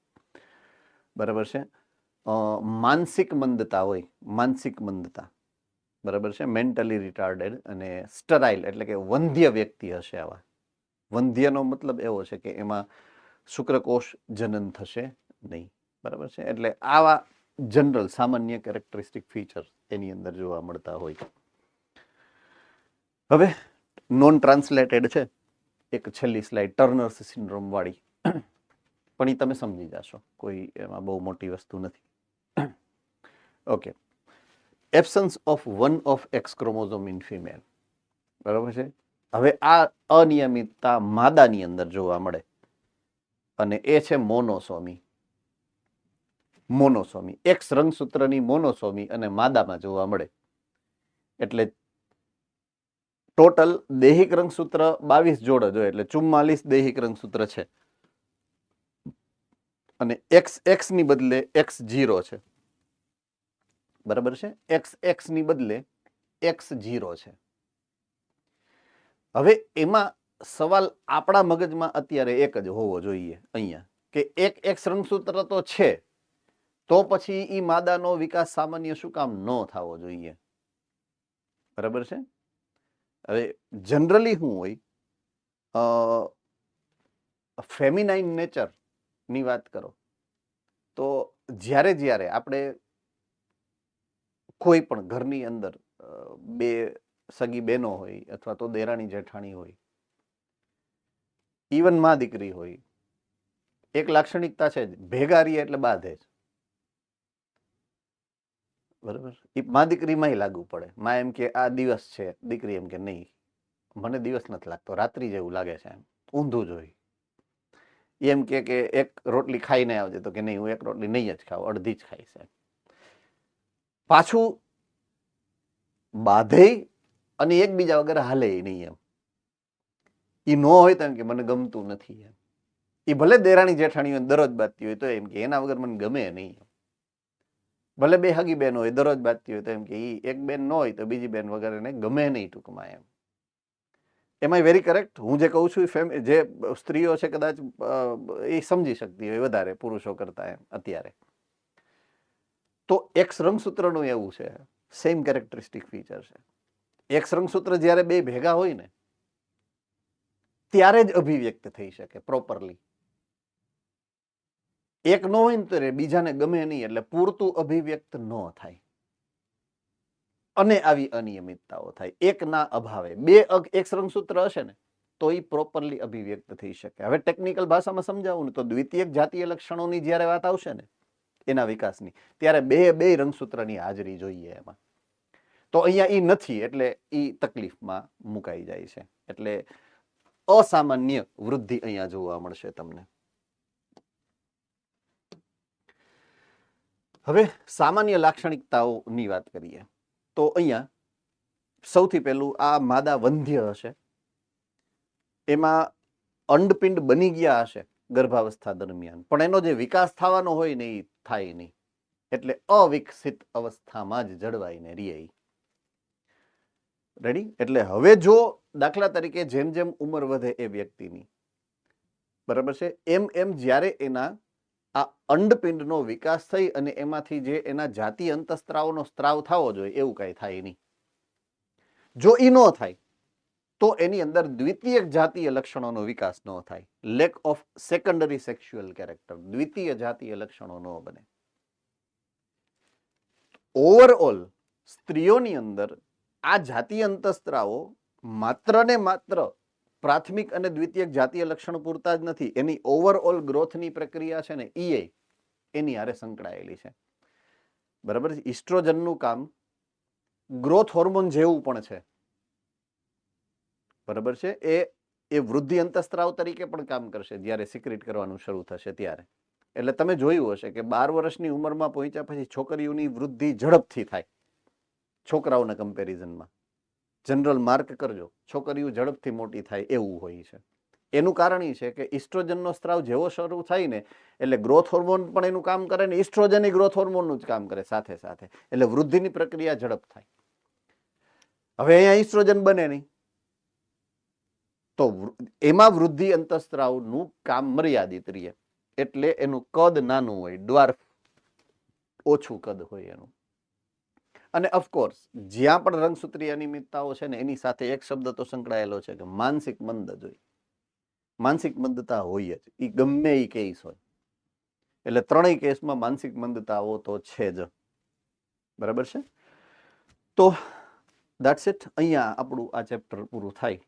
બરાબર છે, માનસિક મંદતા હોય, માનસિક મંદતા, બરાબર છે, મેન્ટલી રિટાર્ડેડ અને સ્ટરાઇલ એટલે કે વંધ્ય વ્યક્તિ હશે. આવા વંધ્યનો મતલબ એવો છે કે એમાં શુક્રકોષ જનન થશે નહીં, બરાબર છે. એટલે આવા જનરલ સામાન્ય કેરેક્ટરિસ્ટિક ફીચર એની અંદર જોવા મળતા હોય. હવે નોન ટ્રાન્સલેટેડ છે એક છેલ્લી સ્લાઇડ, ટર્નર્સ સિન્ડ્રોમ વાળી, પણ એ તમે સમજી જશો, કોઈ એમાં બહુ મોટી વસ્તુ નથી. Okay. Absence of one of X chromosome in female, બરાબર છે. હવે આ અનિયમિતતા માદાની અંદર જોવા મળે અને એ છે મોનોસોમી. મોનોસોમી, X રંગસૂત્રની મોનોસોમી અને માદામાં જોવા મળે. એટલે ટોટલ દૈહિક રંગસૂત્ર 22 જોડ જ હોય એટલે 44 દૈહિક રંગસૂત્ર છે અને XX ની બદલે X0 છે, બરાબર છે. XX ની બદલે X0 છે. હવે એમાં સવાલ આપણા મગજમાં અત્યારે એક જ હોવો જોઈએ અહીંયા કે એક X રંગસૂત્ર તો છે, તો પછી ઈ માદાનો વિકાસ સામાન્ય શું કામ ન થવો જોઈએ? બરાબર છે. હવે જનરલી શું હોય, ફેમિનાઇન નેચર ની વાત કરો તો જ્યારે આપણે કોઈ પણ ઘરની અંદર બે સગી બહેનો હોય અથવા તો દેરાણી જેઠાણી હોય, ઇવન માં દીકરી હોય, એક લાક્ષણિકતા છે જ, ભેગા રહીએ એટલે બાંધે જ, બરાબર. એ માં દીકરીમાં લાગુ પડે. માં એમ કે આ દિવસ છે, દીકરી એમ કે નહીં, મને દિવસ નથી લાગતો, રાત્રિ જેવું લાગે છે, એમ ઊંધું જ હોય. એમ કે એક રોટલી ખાઈને આવજે, તો કે નહીં, હું એક રોટલી નહીં જ ખાવ, અડધી જ ખાઈશ. પાછું બાંધે અને એકબીજા વગર હાલે નહીં. એમ એ ન હોય તો એમ કે મને ગમતું નથી. એમ એ ભલે દેરાણી જેઠાણીઓ દરરોજ બાંધતી હોય તો એમ કે એના વગર મને ગમે નહીં. ભલે બે હગી બેન હોય, દરરોજ બાંધતી હોય તો એમ કે એક બેન ન હોય તો બીજી બેન વગર એને ગમે નહીં, ટૂંકમાં. એમ એમાં વેરી કરેક્ટ. હું જે કહું છું જે સ્ત્રીઓ છે કદાચ એ સમજી શકતી હોય વધારે પુરુષો કરતા એમ અત્યારે. તો X રંગસૂત્રનું એવું છે, સેમ કેરેક્ટરિસ્ટિક ફીચર છે. X રંગસૂત્ર જ્યારે બે ભેગા હોય ને ત્યારે જ અભિવ્યક્ત થઈ શકે પ્રોપરલી. એક ન હોય ને તો બીજાને ગમે નહીં એટલે પૂરતું અભિવ્યક્ત ન થાય. અને આવી અનિયમિતતાઓ થાય. એકના અભાવે બે એક રંગસૂત્ર હશે ને તો એ પ્રોપરલી અભિવ્યક્ત થઈ શકે. હવે ટેકનિકલ ભાષામાં સમજાવું ને તો દ્વિતીયક જાતીય લક્ષણોની જ્યારે વાત આવશે ને એના વિકાસની, ત્યારે બે રંગસૂત્રની હાજરી જોઈએ એમાં. તો અહીંયા ઈ નથી એટલે ઈ તકલીફમાં મુકાઈ જાય છે. એટલે અસામાન્ય વૃદ્ધિ અહીંયા જોવા મળશે તમને. હવે સામાન્ય લાક્ષણિકતાઓની વાત કરીએ તો અહીંયા સૌથી પહેલું આ માદા વંધ્ય હશે, એમાં અંડપિંડ બની ગયા હશે ગર્ભાવસ્થા દરમિયાન, પણ એનો જે વિકાસ થવાનો હોય ને એ થાય નહીં, એટલે અવિકસિત અવસ્થામાં જ જળવાઈને રહે. રેડી? એટલે હવે જો દાખલા તરીકે જેમ જેમ ઉંમર વધે એ વ્યક્તિની, બરાબર છે, એમ એમ જ્યારે એના આ અંડપિંડનો વિકાસ થઈ અને એમાંથી જે એના જાતીય અંતઃસ્ત્રાવનો સ્ત્રાવ થવો જોઈએ એવું કઈ થાય નહીં. જો ઈ ન થાય તો એની અંદર દ્વિતીયક જાતીય લક્ષણોનો વિકાસ ન થાય. Lack of secondary sexual character, દ્વિતીય જાતીય લક્ષણો ન બને. ઓવરઓલ સ્ત્રીઓની અંદર આ જાતીય અંતઃસ્ત્રાવો માત્ર ને માત્ર પ્રાથમિક અને દ્વિતીયક જાતીય લક્ષણ પૂરતા જ નથી, એની ઓવરઓલ ગ્રોથની પ્રક્રિયા છે ને એ એની હારે સંકળાયેલી છે. બરાબર છે? ઇસ્ટ્રોજનનું કામ ગ્રોથ હોર્મોન જેવું પણ છે. બરાબર છે? એ વૃદ્ધિ અંતઃસ્ત્રાવ તરીકે પણ કામ કરશે જ્યારે સિક્રેટ કરવાનું શરૂ થશે ત્યારે. એટલે તમે જોયું હશે કે 12 વર્ષની ઉંમરમાં પહોંચ્યા પછી છોકરીઓની વૃદ્ધિ ઝડપથી થાય છોકરાઓના કમ્પેરિઝનમાં. જનરલ માર્ક કરજો, છોકરીઓ ઝડપથી મોટી થાય એવું હોય છે. એનું કારણ એ છે કે ઇસ્ટ્રોજનનો સ્ત્રાવ જેવો શરૂ થાય ને એટલે ગ્રોથ હોર્મોન પણ એનું કામ કરે ને ઇસ્ટ્રોજન એ ગ્રોથ હોર્મોનનું જ કામ કરે સાથે સાથે, એટલે વૃદ્ધિની પ્રક્રિયા ઝડપ થાય. હવે અહીંયા ઇસ્ટ્રોજન બને નહીં તો એમાં વૃદ્ધિ અંતઃસ્ત્રાવનું કામ મર્યાદિત રહે, એટલે એનું કદ નાનું હોય, ડ્વાર્ફ, ઓછું કદ હોય એનું. અને ઓફકોર્સ જ્યાં પણ રંગસૂત્રીય અનિયમિતતાઓ છે ને એની સાથે એક શબ્દ તો સંકળાયેલો છે કે માનસિક મંદ જ હોય. માનસિક મંદતા હોય જ, એ ગમે એ કેસ હોય. એટલે ત્રણેય કેસમાં માનસિક મંદતાઓ તો છે જ. બરાબર છે? તો દેટ્સ ઇટ. અહીંયા આપણું આ ચેપ્ટર પૂરું થાય.